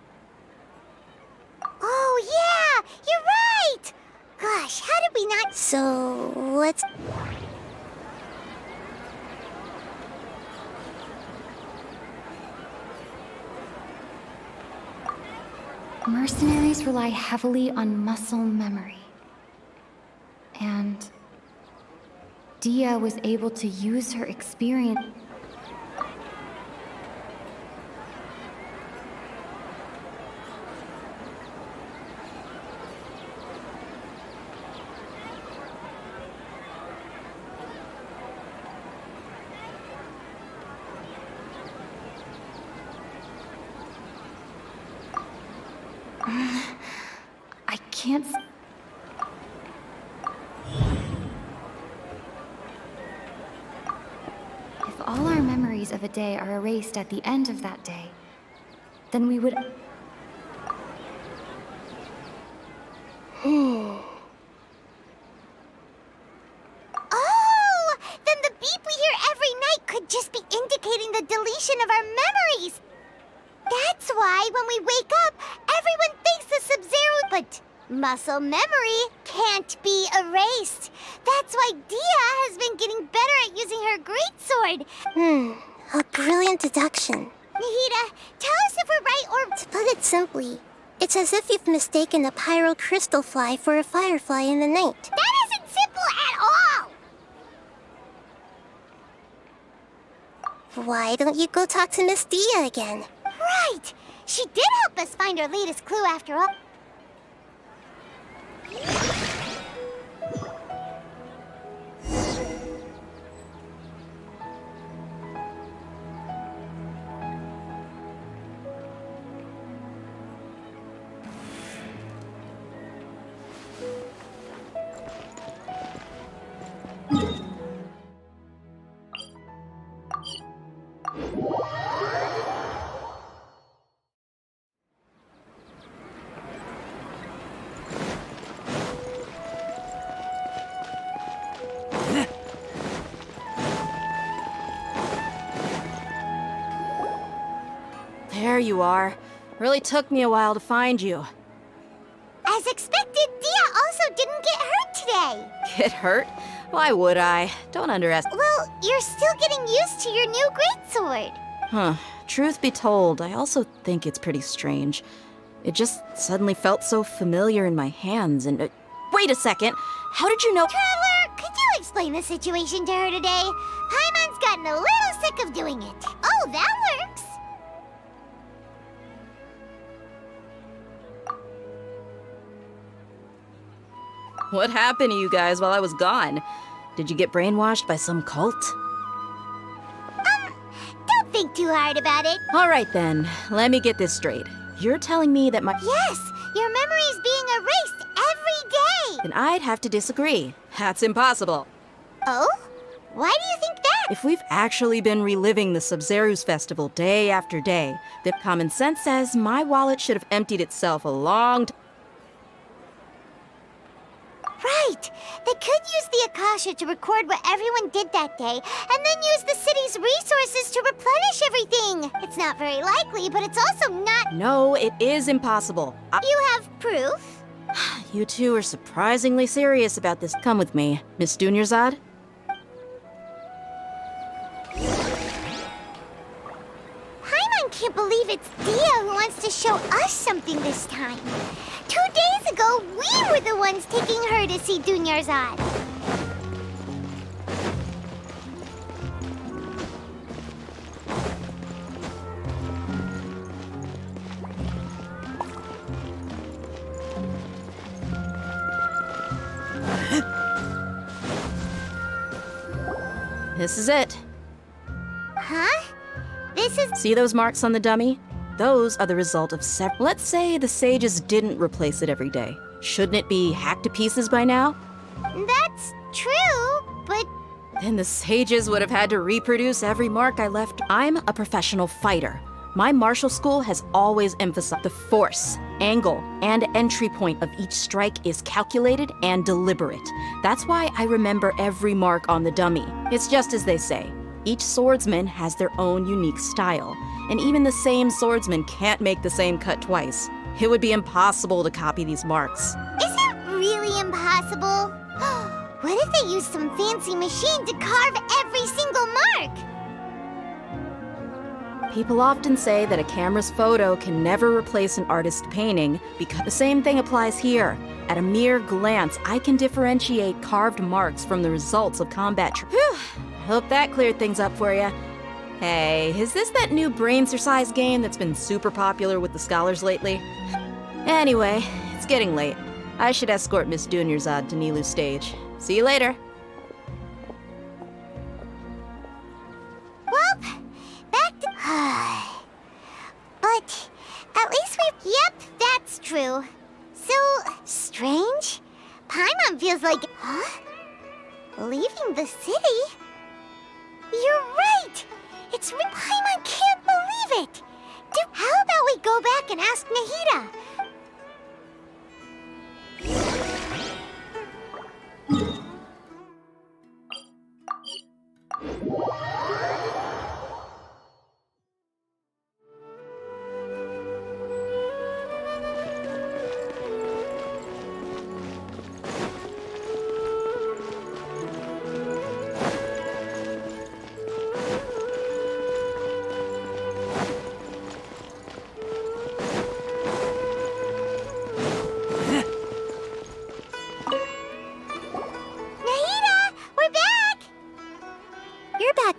Oh, yeah! You're right! Gosh, how did we not... So, what's... Mercenaries rely heavily on muscle memory. And Dia was able to use her experience. I can't... If all our memories of a day are erased at the end of that day, then we would... Oh! Then the beep we hear every night could just be indicating the deletion of our memories! That's why when we wake up, everyone thinks the Sub-Zero... But muscle memory can't be erased. That's why Dia has been getting better at using her greatsword. A brilliant deduction. Nahida, tell us if we're right or... To put it simply, it's as if you've mistaken a pyro crystal fly for a firefly in the night. That isn't simple at all! Why don't you go talk to Miss Dia again? Right! She did help us find our latest clue after all. There you are. Really took me a while to find you. As expected, Dia also didn't get hurt today. Get hurt? Why would I? Don't underestimate. Well, you're still getting used to your new greatsword. Huh. Truth be told, I also think it's pretty strange. It just suddenly felt so familiar in my hands and... wait a second! How did you know— Traveler, could you explain the situation to her today? Paimon's gotten a little sick of doing it. Oh, that works! What happened to you guys while I was gone? Did you get brainwashed by some cult? Don't think too hard about it. All right then, let me get this straight. You're telling me that my— Yes, your memory's being erased every day. Then I'd have to disagree. That's impossible. Oh? Why do you think that? If we've actually been reliving the Sub-Zeru's festival day after day, then common sense says my wallet should have emptied itself a long time. Right! They could use the Akasha to record what everyone did that day, and then use the city's resources to replenish everything! It's not very likely, but it's also not— No, it is impossible. You have proof? You two are surprisingly serious about this. Come with me, Miss Dunyarzad. Paimon can't believe it's Dia who wants to show us something this time. 2 days ago, we were the ones taking her to see Dunyarzad. This is it. Huh? This is... See those marks on the dummy? Those are the result of several... Let's say the sages didn't replace it every day. Shouldn't it be hacked to pieces by now? That's true, but... Then the sages would have had to reproduce every mark I left. I'm a professional fighter. My martial school has always emphasized the force, angle, and entry point of each strike is calculated and deliberate. That's why I remember every mark on the dummy. It's just as they say. Each swordsman has their own unique style, and even the same swordsman can't make the same cut twice. It would be impossible to copy these marks. Is it really impossible? What if they used some fancy machine to carve every single mark? People often say that a camera's photo can never replace an artist's painting because the same thing applies here. At a mere glance, I can differentiate carved marks from the results of combat. Whew. Hope that cleared things up for you. Hey, is this that new brain-exercise game that's been super popular with the scholars lately? Anyway, it's getting late. I should escort Miss Dunyarzad to Nilu's stage. See you later. Well, back to... But at least we... Yep, that's true. So strange. Paimon feels like... Huh? Leaving the city? You're right! It's... Paimon can't believe it! How about we go back and ask Nahida?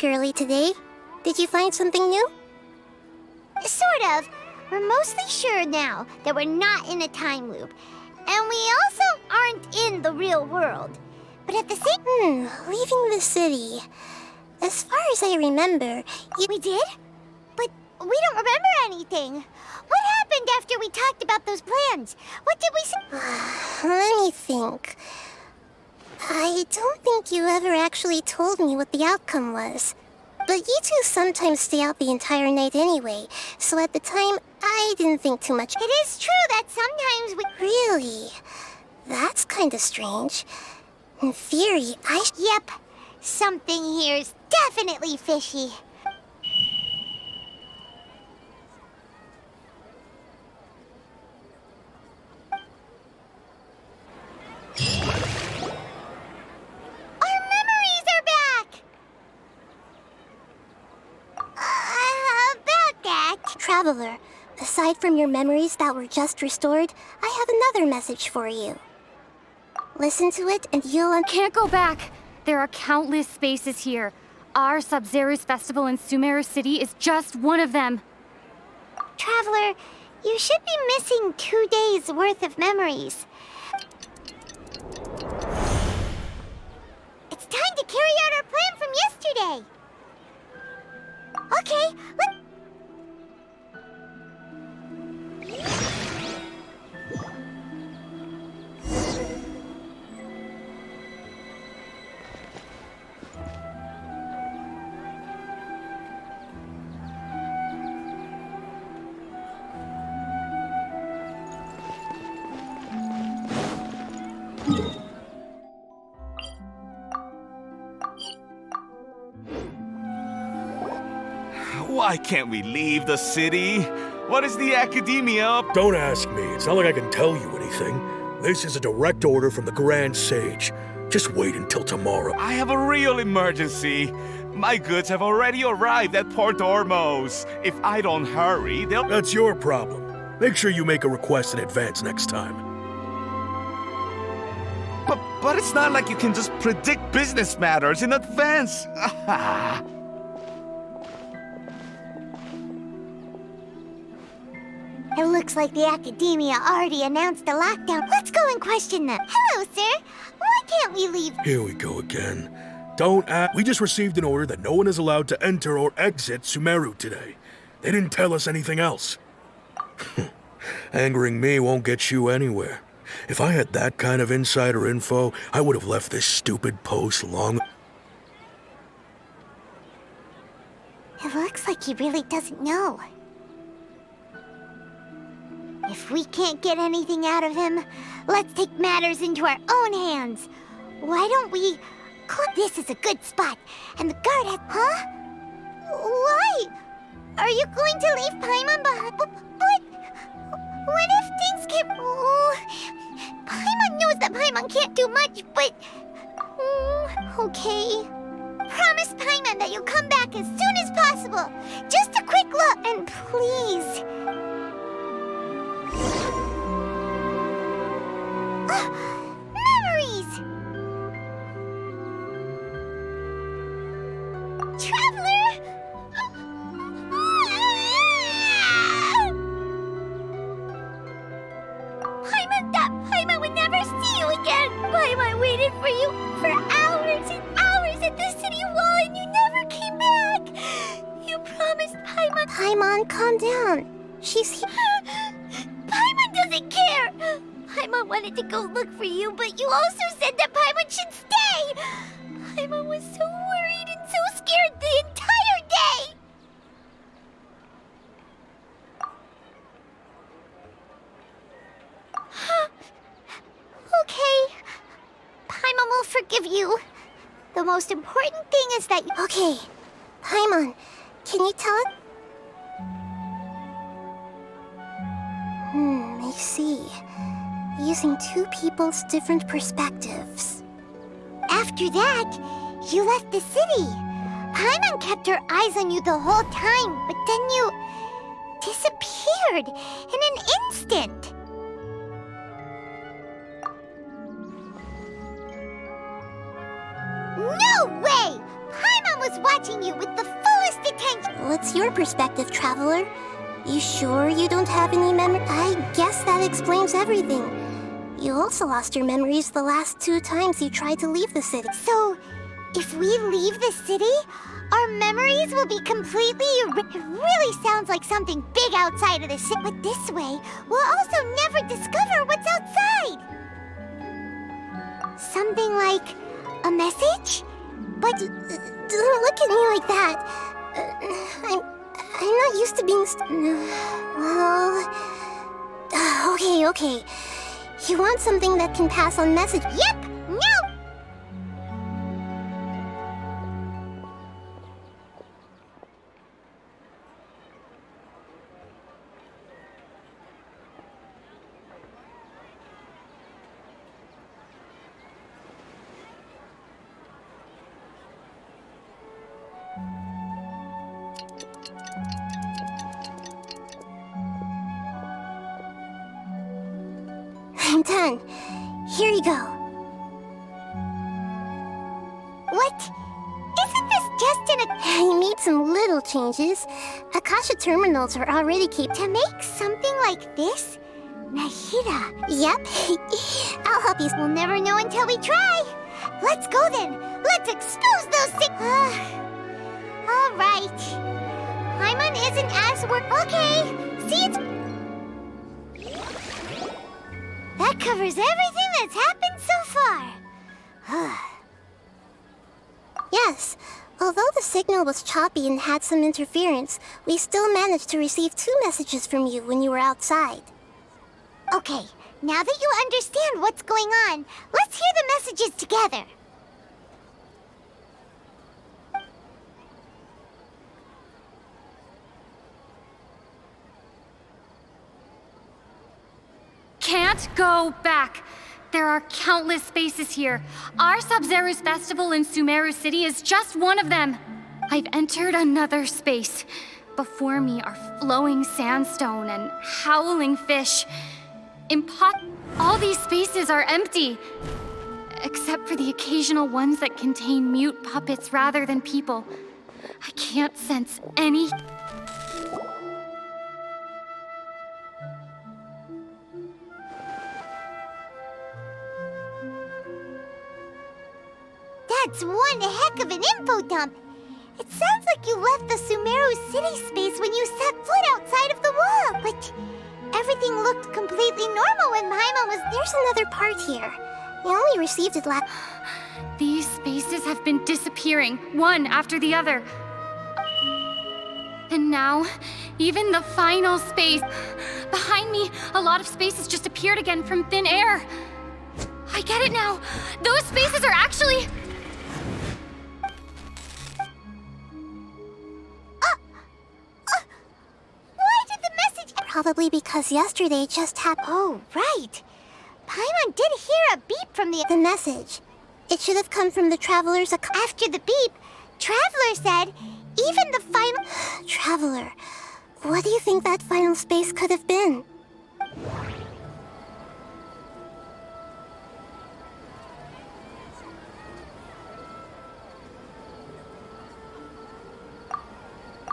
Early today. Did you find something new? Sort of. We're mostly sure now that we're not in a time loop. And we also aren't in the real world. But at the same... leaving the city. As far as I remember... We did? But we don't remember anything. What happened after we talked about those plans? What did we say? Let me think. I don't think you ever actually told me what the outcome was. But you two sometimes stay out the entire night anyway, so at the time, I didn't think too much. It is true that sometimes we... Really? That's kinda strange. In theory, Yep. Something here's definitely fishy. Traveler, aside from your memories that were just restored, I have another message for you. Listen to it and you'll... Can't go back! There are countless spaces here. Our Sub-Zero's festival in Sumeru City is just one of them. Traveler, you should be missing 2 days' worth of memories. It's time to carry out our plan from yesterday. Okay, let's... Why can't we leave the city? What is the academia up? Don't ask me. It's not like I can tell you anything. This is a direct order from the Grand Sage. Just wait until tomorrow. I have a real emergency. My goods have already arrived at Port Ormos. If I don't hurry, they'll... That's your problem. Make sure you make a request in advance next time. But it's not like you can just predict business matters in advance. It looks like the Academia already announced a lockdown. Let's go and question them. Hello, sir. Why can't we leave? Here we go again. Don't ask. We just received an order that no one is allowed to enter or exit Sumeru today. They didn't tell us anything else. Angering me won't get you anywhere. If I had that kind of insider info, I would have left this stupid post long. It looks like he really doesn't know. If we can't get anything out of him, let's take matters into our own hands. Why don't we... This is a good spot, and the guard has... Huh? Why? Are you going to leave Paimon behind? But... What if things get... Paimon knows that Paimon can't do much, but... Okay. Promise Paimon that you'll come back as soon as possible. Just a quick look, and please... Memories! Traveler! Paimon would never see you again! Paimon waited for you for hours and hours at the city wall and you never came back! You promised Paimon... Paimon, calm down. She's here. Paimon doesn't care! Paimon wanted to go look for you, but you also said that Paimon should stay! Paimon was so worried and so scared the entire day! Okay. Paimon will forgive you. The most important thing is that... Okay. Paimon, can you tell it? I see. Using two people's different perspectives. After that, you left the city. Paimon kept her eyes on you the whole time, but then you... disappeared in an instant. No way! Paimon was watching you with the fullest attention. What's your perspective, Traveler? You sure you don't have any memory? I guess that explains everything. You also lost your memories the last 2 times you tried to leave the city. So, if we leave the city, our memories will be completely... It really sounds like something big outside of the city. But this way, we'll also never discover what's outside. Something like a message? But... Don't look at me like that. I'm not used to being well... Okay. You want something that can pass on message? Yep! No! I'm done. Here you go. What? Isn't this just I made some little changes. Akasha terminals are already kept. To make something like this? Nahida. Yep. I'll help you. We'll never know until we try. Let's go then. Let's expose those things. All right. Paimon isn't as Okay. See, it's... That covers everything that's happened so far. Yes. Although the signal was choppy and had some interference, we still managed to receive 2 messages from you when you were outside. Okay, now that you understand what's going on, let's hear the messages together. Can't go back. There are countless spaces here. Our Sub-Zeru's festival in Sumeru City is just one of them. I've entered another space. Before me are flowing sandstone and howling fish. All these spaces are empty. Except for the occasional ones that contain mute puppets rather than people. I can't sense any... That's one heck of an info dump. It sounds like you left the Sumeru city space when you set foot outside of the wall, but everything looked completely normal when Paimon was... There's another part here. We only received it last... These spaces have been disappearing, one after the other. And now, even the final space. Behind me, a lot of spaces just appeared again from thin air. I get it now. Those spaces are actually... Why did the message... Probably because yesterday just happened. Oh, right. Paimon did hear a beep from the message. It should have come from the Traveler's... After the beep, Traveler said, even the final... Traveler, what do you think that final space could have been?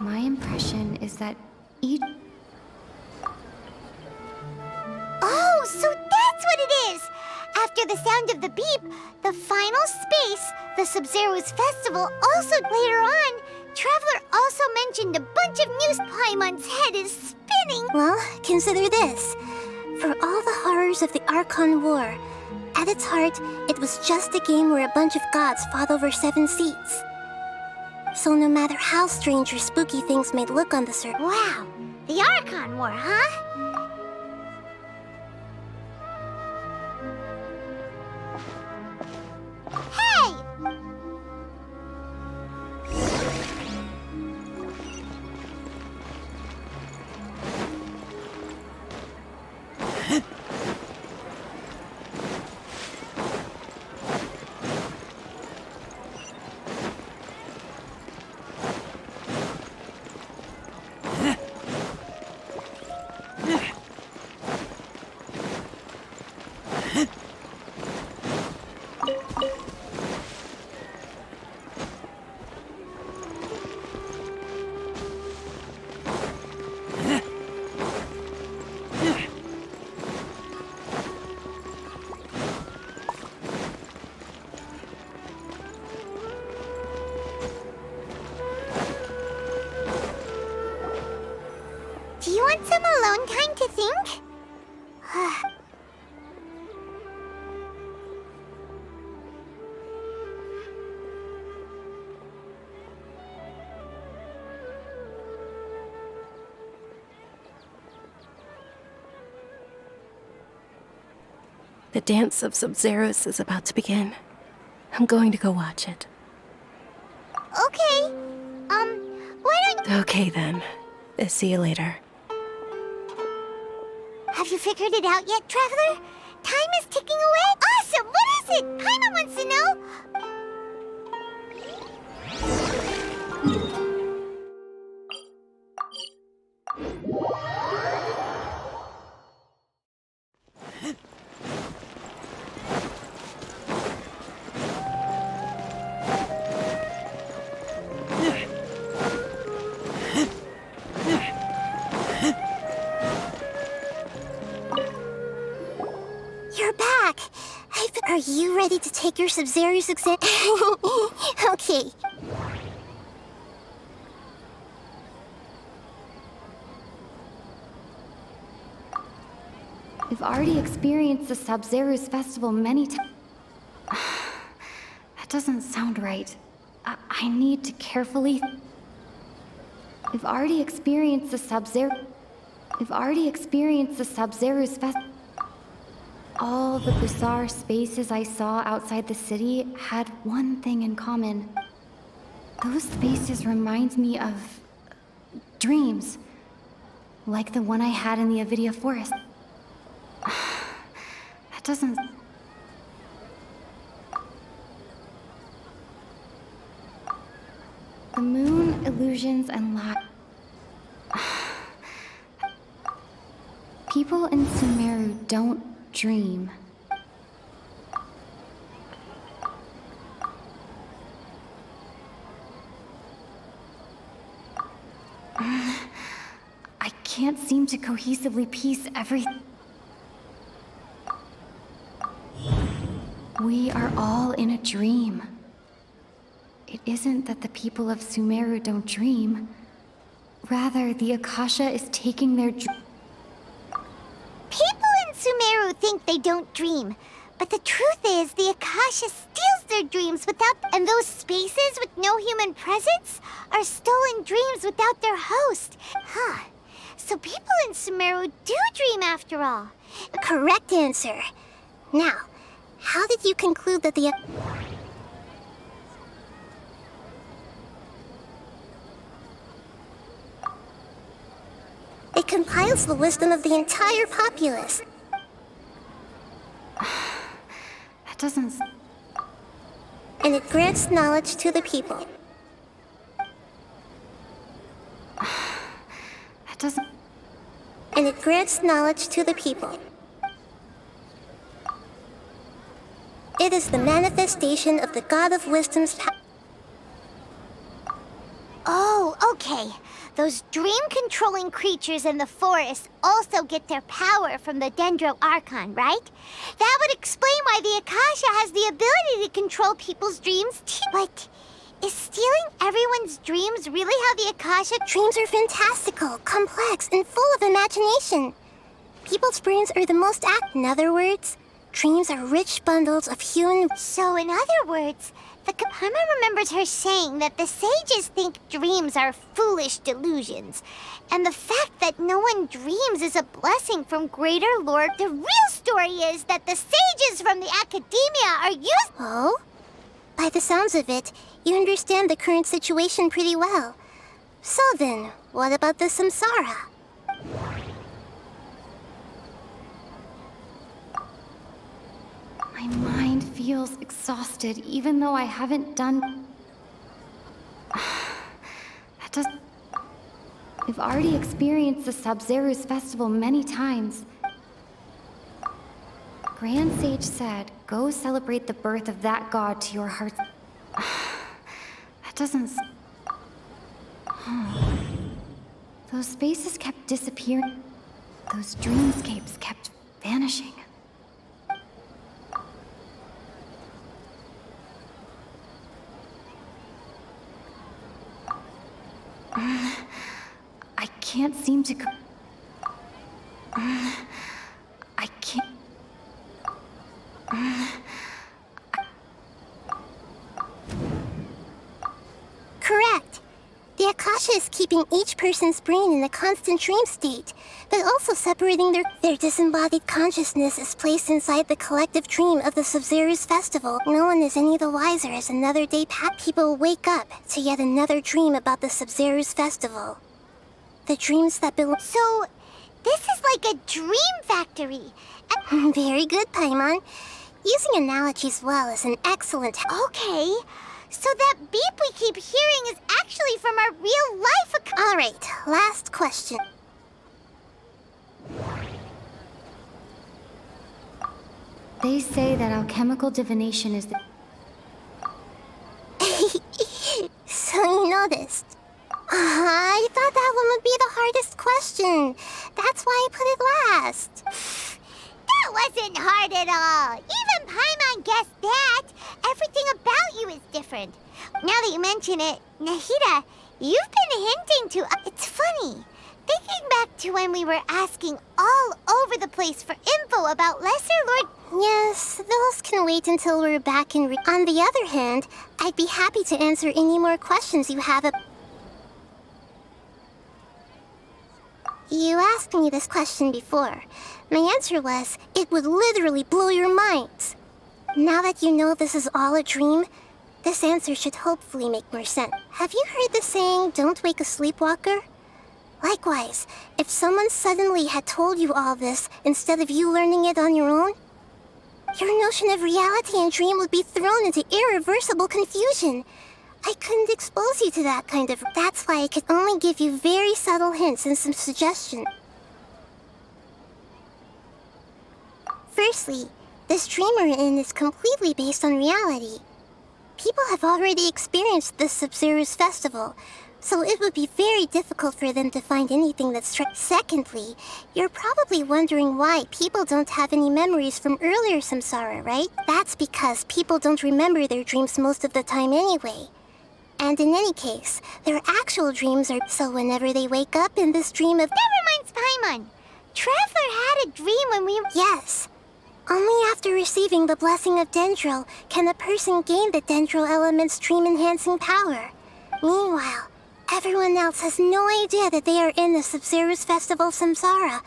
My impression is that each... Oh, so that's what it is! After the sound of the beep, the final space, the Sub-Zero's festival, also later on, Traveler also mentioned a bunch of news. Paimon's head is spinning! Well, consider this. For all the horrors of the Archon War, at its heart, it was just a game where a bunch of gods fought over 7 seats. So no matter how strange or spooky things may look on the surface... Wow, the Archon War, huh? Hey! Do you want some alone time to think? The dance of Sub-Zeros is about to begin. I'm going to go watch it. Okay. Why don't... Okay then. See you later. Have you figured it out yet, Traveler? Time is ticking away. Awesome! What is it? Paimon wants to know. You're back! Are you ready to take your Sub-Zero's exam? Okay. We've already experienced the Sub-Zero's festival many times. That doesn't sound right. I need to carefully... We've already experienced the Sub-Zero... We've already experienced the Sub-Zero's festival. All the bizarre spaces I saw outside the city had one thing in common. Those spaces remind me of... dreams. Like the one I had in the Avidia Forest. That doesn't... The moon, illusions, and light. People in Sumeru don't dream. I can't seem to cohesively piece everything. We are all in a dream. It isn't that the people of Sumeru don't dream. Rather, the Akasha is taking their People in Sumeru think they don't dream, but the truth is the Akasha steals their dreams without... And those spaces with no human presence are stolen dreams without their host. Huh. So people in Sumeru do dream after all. Correct answer. Now, how did you conclude that the... It compiles the wisdom of the entire populace. That doesn't... And it grants knowledge to the people. That doesn't... And it grants knowledge to the people. It is the manifestation of the God of Wisdom's power. Oh, okay. Those dream-controlling creatures in the forest also get their power from the Dendro Archon, right? That would explain why the Akasha has the ability to control people's dreams too. But is stealing everyone's dreams really how the Akasha... Dreams are fantastical, complex, and full of imagination. People's brains are the most act. In other words, dreams are rich bundles of human... So in other words... The Paimon remembers her saying that the sages think dreams are foolish delusions, and the fact that no one dreams is a blessing from Greater Lord. The real story is that the sages from the Academia are used... Oh? By the sounds of it, you understand the current situation pretty well. So then, what about the samsara? My mind feels exhausted, even though I haven't done... That doesn't... We've already experienced the Sub-Zeru's festival many times. Grand Sage said, go celebrate the birth of that god to your heart's... That doesn't... Those spaces kept disappearing. Those dreamscapes kept vanishing. I can't seem to... I can't... Correct. The Akasha is keeping each person's brain in a constant dream state, but also separating their disembodied consciousness is placed inside the collective dream of the Sub-Zeru's festival. No one is any the wiser as another day people wake up to yet another dream about the Sub-Zeru's festival. The dreams that belong... So, this is like a dream factory. Very good, Paimon. Using analogies well is an excellent... Okay. So that beep we keep hearing is actually from our real-life... All right, last question. They say that alchemical divination is the... So you noticed. I thought that one would be the hardest question. That's why I put it last. That wasn't hard at all. Even Paimon guessed that. Everything about you is different. Now that you mention it, Nahida, you've been hinting to... It's funny. Thinking back to when we were asking all over the place for info about Lesser Lord... Yes, those can wait until we're back in... On the other hand, I'd be happy to answer any more questions you have about... You asked me this question before. My answer was, it would literally blow your minds. Now that you know this is all a dream, this answer should hopefully make more sense. Have you heard the saying, don't wake a sleepwalker? Likewise, if someone suddenly had told you all this instead of you learning it on your own, your notion of reality and dream would be thrown into irreversible confusion. I couldn't expose you to that kind of... That's why I could only give you very subtle hints and some suggestions. Firstly, this dream we're in is completely based on reality. People have already experienced this Sub-Zeru's festival, so it would be very difficult for them to find anything that's true. Secondly, you're probably wondering why people don't have any memories from earlier samsara, right? That's because people don't remember their dreams most of the time anyway. And in any case, their actual dreams are so whenever they wake up in this dream of— Never mind, Paimon. Traveler had a dream when we— Yes. Only after receiving the blessing of Dendro can a person gain the Dendro element's dream-enhancing power. Meanwhile, everyone else has no idea that they are in the Sub-Zero's Festival Samsara.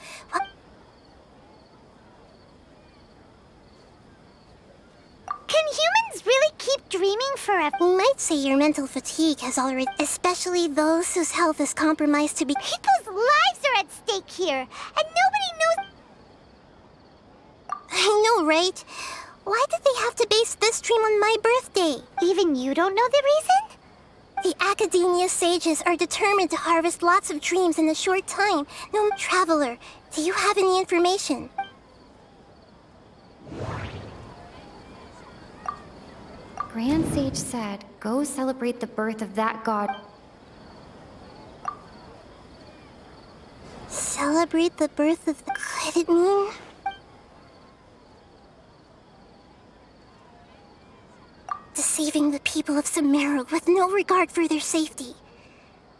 Can humans really keep dreaming forever? You might say your mental fatigue has already— especially those whose health is compromised to be— People's lives are at stake here, and nobody knows— I know, right? Why did they have to base this dream on my birthday? Even you don't know the reason? The Academia sages are determined to harvest lots of dreams in a short time. No, Traveler, do you have any information? Grand Sage said, go celebrate the birth of that god. Celebrate the birth of the— Could it mean? Deceiving the people of Sumeru with no regard for their safety.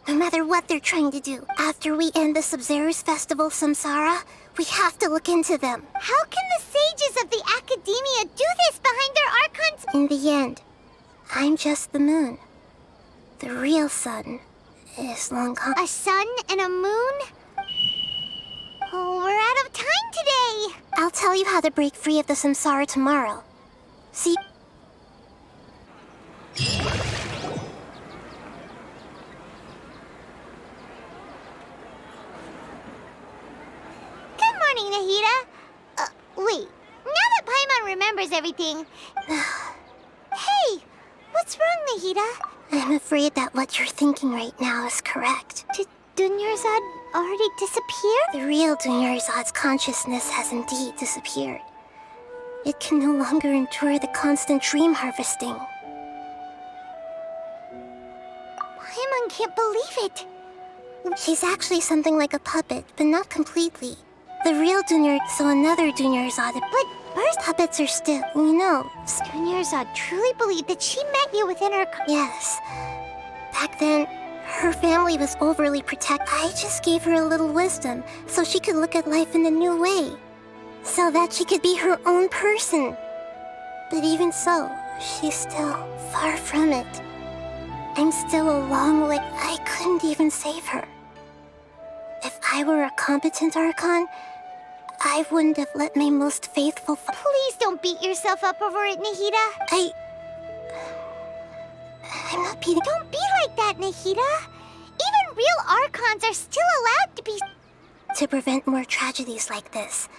No matter what they're trying to do, after we end the Sub-Zero's Festival Samsara, we have to look into them. How can the sages of the Academia do this behind their archons? In the end, I'm just the moon. The real sun is long gone. A sun and a moon? Oh, we're out of time today. I'll tell you how to break free of the Samsara tomorrow. See? Good morning, Nahida. Wait. Now that Paimon remembers everything... Hey! What's wrong, Nahida? I'm afraid that what you're thinking right now is correct. Did Dunyarzad already disappear? The real Dunyarzad's consciousness has indeed disappeared. It can no longer endure the constant dream harvesting. Paimon can't believe it. She's actually something like a puppet, but not completely. The real so another Dunyarzad. But first puppets are still, you know. Dunyarzad truly believed that she met you within her... Yes. Back then, her family was overly protective. I just gave her a little wisdom so she could look at life in a new way. So that she could be her own person. But even so, she's still far from it. I'm still a long way. I couldn't even save her. If I were a competent Archon, I wouldn't have let my most faithful... Please don't beat yourself up over it, Nahida. I'm not beating... Don't be like that, Nahida. Even real Archons are still allowed to be... To prevent more tragedies like this,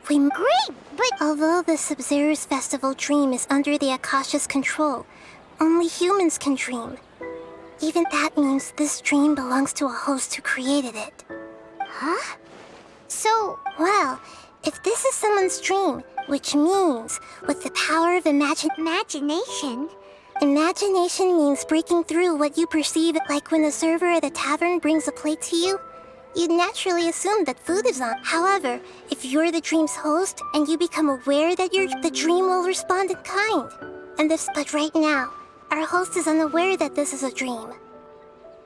Great, but... Although the Sub-Zero's Festival dream is under the Akasha's control, only humans can dream. Even that means this dream belongs to a host who created it. Huh? So... Well, if this is someone's dream, which means with the power of imagination... Imagination means breaking through what you perceive, like when the server at the tavern brings a plate to you. You'd naturally assume that food is on. However, if you're the dream's host and you become aware that the dream will respond in kind. But right now, our host is unaware that this is a dream.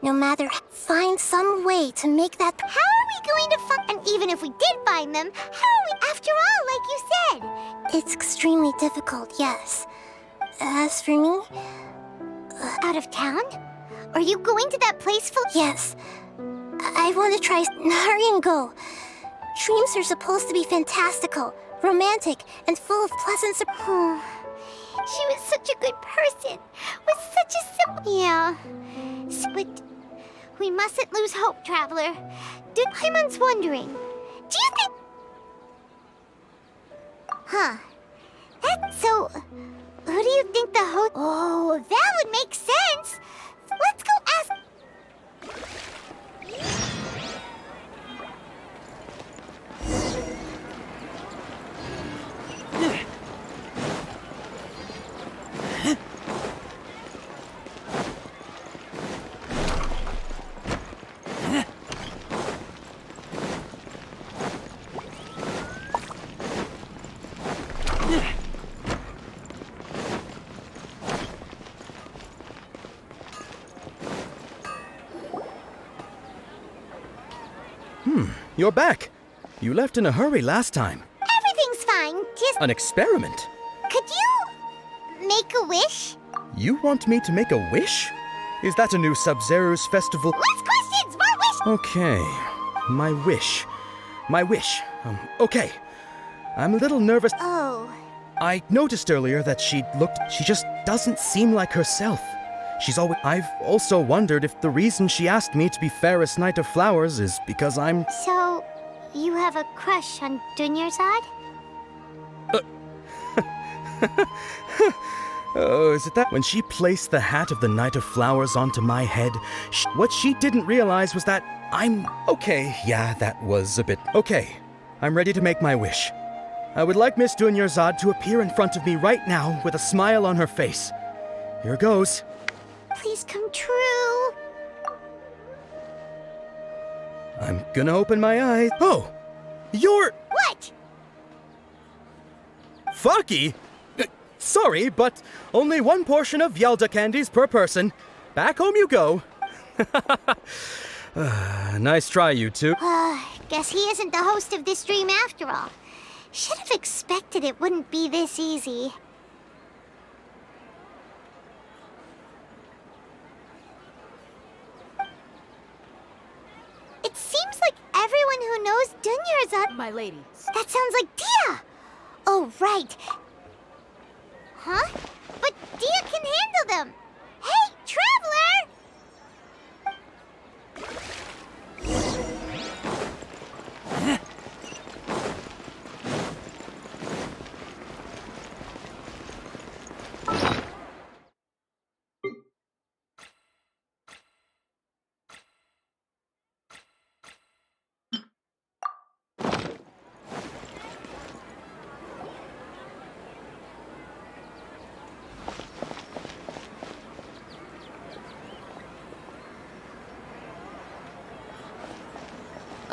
No matter, find some way to make that... How are we going to find... And even if we did find them, how are we... After all, like you said... It's extremely difficult, yes. As for me... Out of town? Are you going to that place full... Yes. I want to try... Hurry and go. Dreams are supposed to be fantastical, romantic, and full of pleasant... She was such a good person. With such a simple... Yeah. But we mustn't lose hope, Traveler. Paimon's wondering. Do you think... Huh. So... Who do you think the host... Oh, that would make sense. Let's go ask... you're back. You left in a hurry last time. Everything's fine. Just An experiment? could you make a wish? You want me to make a wish? Is that a new Sub-Zero's festival? Less questions, more wish. Okay, my wish. My wish. Okay. I'm a little nervous. Oh. I noticed earlier that she just doesn't seem like herself. I've also wondered if the reason she asked me to be fairest Knight of Flowers is because I'm... So, you have a crush on Dunyarzad? Oh, is it that? When she placed the hat of the Knight of Flowers onto my head, what she didn't realize was that I'm... Okay, yeah, that was a bit... Okay, I'm ready to make my wish. I would like Miss Dunyarzad to appear in front of me right now with a smile on her face. Here goes. Please come true. I'm gonna open my eyes. Oh! You're... What? Fucky? Sorry, but only one portion of Yalda candies per person. Back home you go. Nice try, you two. Guess he isn't the host of this dream after all. Should have expected it wouldn't be this easy. It seems like everyone who knows Dunyarzad... My lady. That sounds like Dia! Oh, right. Huh? But Dia can handle them! Hey, Traveler!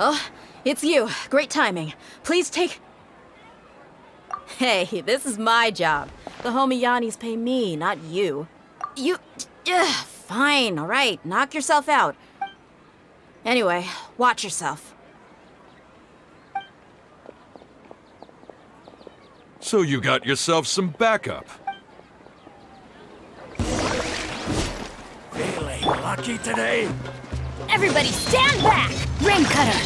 Oh, it's you. Great timing. Please take... Hey, this is my job. The homie Yannis pay me, not you. You... Fine, all right. Knock yourself out. Anyway, watch yourself. So you got yourself some backup. Feeling lucky today? Everybody stand back! Rain cutter!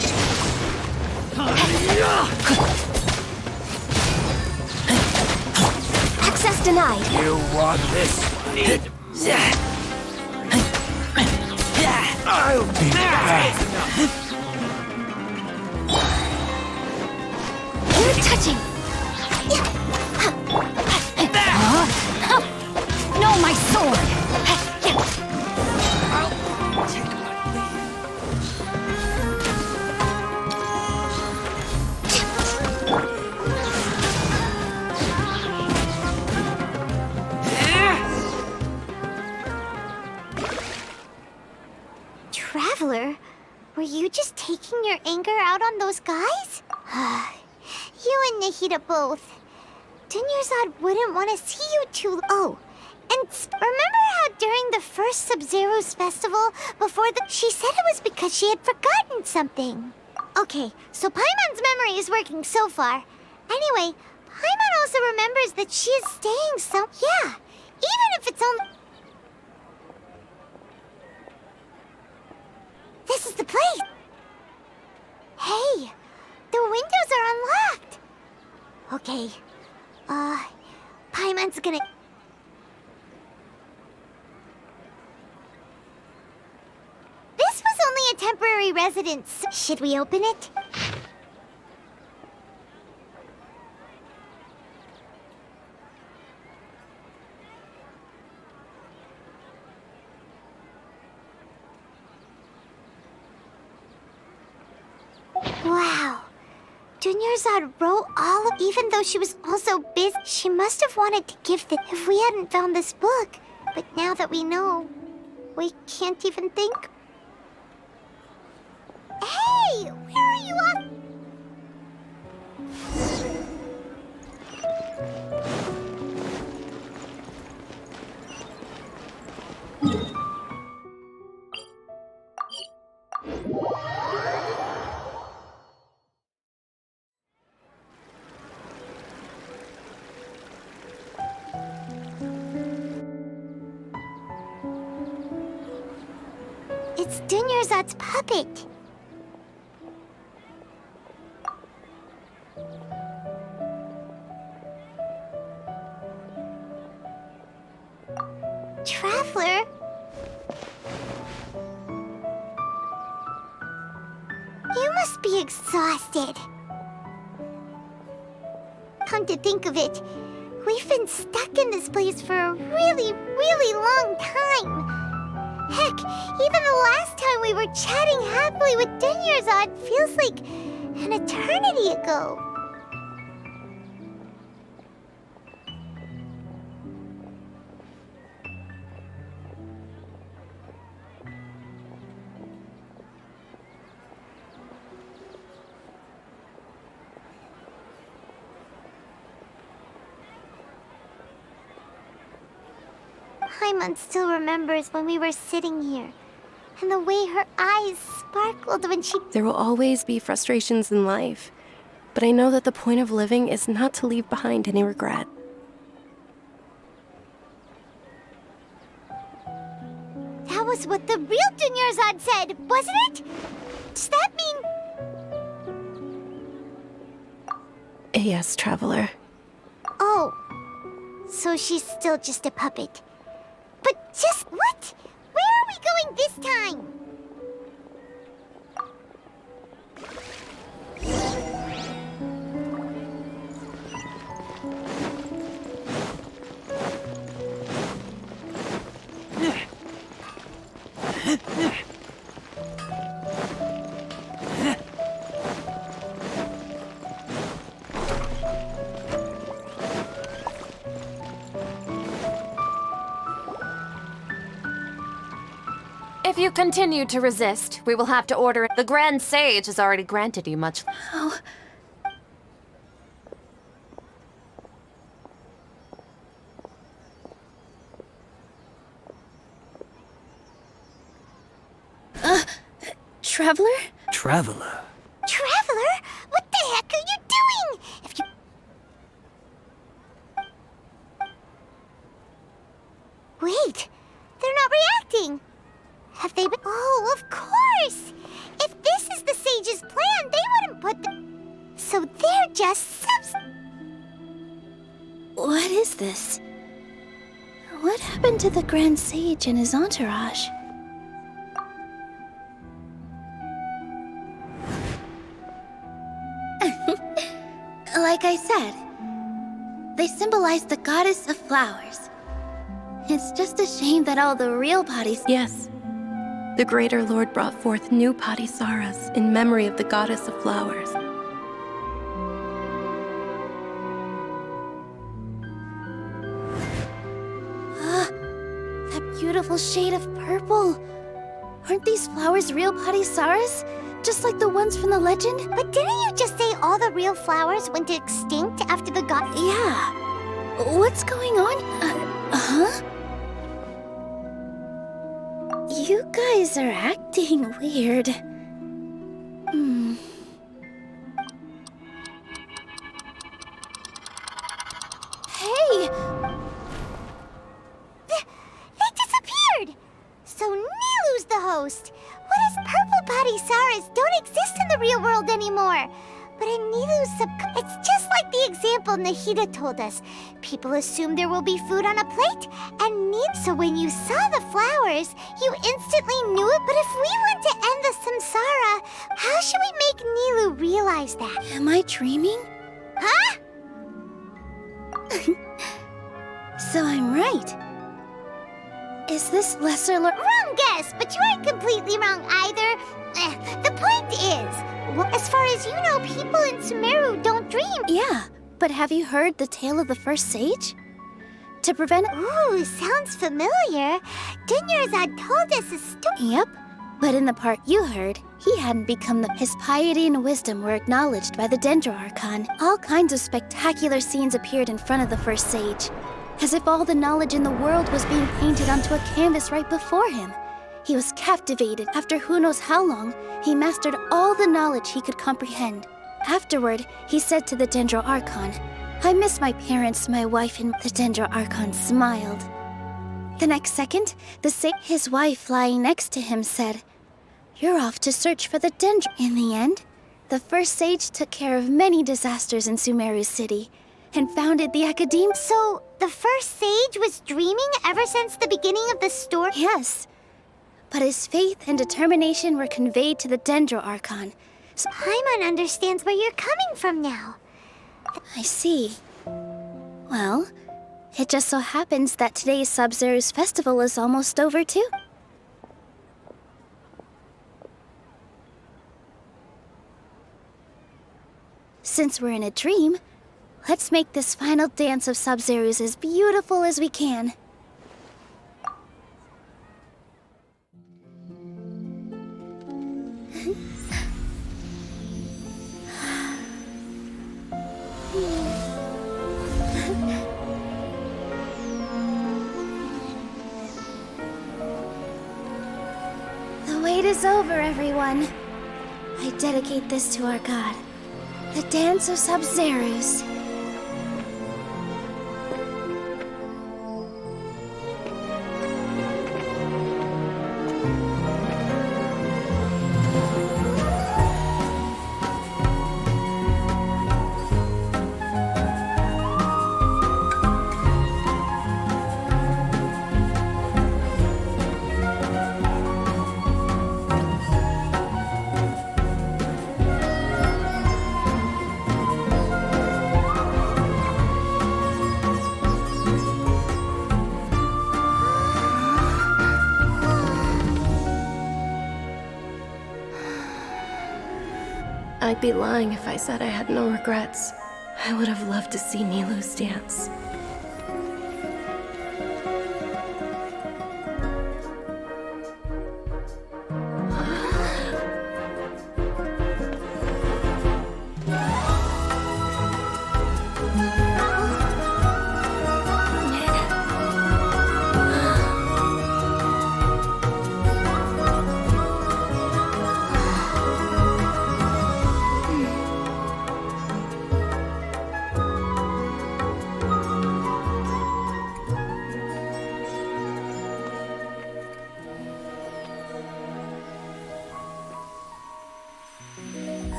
Access denied. You want this? Need... I'll be back. You're touching! No, my sword! I'll take my leave. Traveler, were you just taking your anger out on those guys? You and Nahida both. Dunyarzad wouldn't want to see you two. Oh, and remember how during the first Sub-Zero's festival, she said it was because she had forgotten something. Okay, so Paimon's memory is working so far. Anyway, Paimon also remembers that she is staying yeah, even if it's only... This is the place! Hey, the windows are unlocked! Okay, Paimon's gonna... This was only a temporary residence. Should we open it? Wow. Dunyarzad wrote even though she was also busy. She must have wanted to give if we hadn't found this book. But now that we know, we can't even think. Hey! Where are you off? It's Dunyarzad's puppet. Traveler? You must be exhausted. Come to think of it, we've been stuck in this place for a really, really long time. Heck, even the last time we were chatting happily with Dunyarzad feels like an eternity ago. Paimon still remembers when we were sitting here, and the way her eyes sparkled when she... There will always be frustrations in life, but I know that the point of living is not to leave behind any regret. That was what the real Dunyarzad said, wasn't it? Does that mean... Yes, Traveler. Oh, so she's still just a puppet. But just what? Where are we going this time? If you continue to resist, we will have to order it. The Grand Sage has already granted you much. Oh. Traveler? Traveler? Traveler? What the heck are you doing? If you... Wait, they're not reacting. Have they been... Oh, of course! If this is the Sage's plan, they wouldn't put the... So they're just What is this? What happened to the Grand Sage and his entourage? Like I said, they symbolize the goddess of flowers. It's just a shame that all the real bodies... Yes. The Greater Lord brought forth new Padhisaras in memory of the goddess of flowers. That beautiful shade of purple. Aren't these flowers real Padhisaras? Just like the ones from the legend? But didn't you just say all the real flowers went extinct after the god... Yeah. What's going on? Huh? You guys are acting weird. Hey! They disappeared! So Nilu's the host. What if purple Padhisaras don't exist in the real world anymore? But in Nilu's it's just like the example Nahida told us. People assume there will be food on a plate, and so when you saw the flowers, you instantly knew it. But if we want to end the samsara, how should we make Nilu realize that? Am I dreaming? Huh? So I'm right. Is this lesser lord... Wrong guess, but you aren't completely wrong either. The point is, as far as you know, people in Sumeru don't dream. Yeah, but have you heard the tale of the first sage? To prevent... Ooh, sounds familiar. Dunyarzad told us a story. Yep, but in the part you heard, he hadn't become his piety and wisdom were acknowledged by the Dendro Archon. All kinds of spectacular scenes appeared in front of the first sage, as if all the knowledge in the world was being painted onto a canvas right before him. He was captivated. After who knows how long, he mastered all the knowledge he could comprehend. Afterward, he said to the Dendro Archon, "I miss my parents, my wife," and the Dendro Archon smiled. The next second, his wife lying next to him said, You're off to search for the dendron. In the end, the first sage took care of many disasters in Sumeru City and founded the Academe. So, the first sage was dreaming ever since the beginning of the story? Yes. But his faith and determination were conveyed to the Dendro Archon. So Paimon understands where you're coming from now. I see. Well, it just so happens that today's Sub-Zero's festival is almost over too. Since we're in a dream, let's make this final dance of Sub-Zero's as beautiful as we can. The wait is over, everyone. I dedicate this to our god, the Dance of Sub-Zeros. I'd be lying if I said I had no regrets. I would have loved to see Nilou's dance.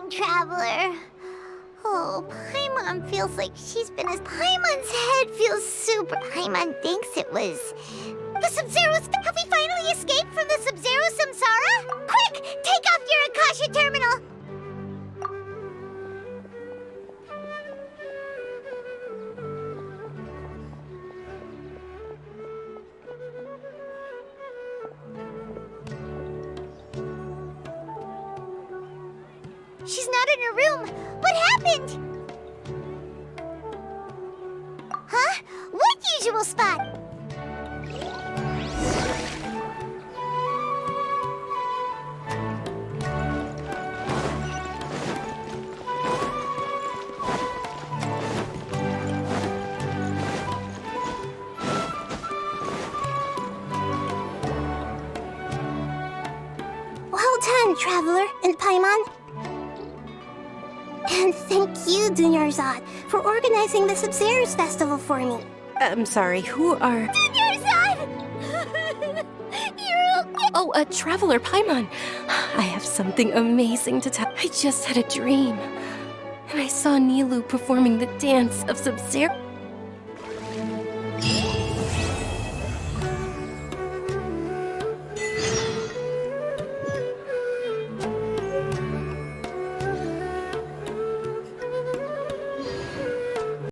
Traveler. Oh, Paimon feels like she's been as... Paimon's head feels super... Paimon thinks it was... The Sub-Zeros... Have we finally escaped from the Sub-Zero Samsara? Quick! Take off your Akasha terminal! She's not in her room. What happened? Huh? What usual spot? Well done, Traveler and Paimon. And thank you, Dunyarzad, for organizing the Sub-Zero's festival for me. I'm sorry, who are... Dunyarzad! You're okay? Oh, a Traveler, Paimon. I have something amazing to tell. I just had a dream. And I saw Nilou performing the dance of Sub-Zero.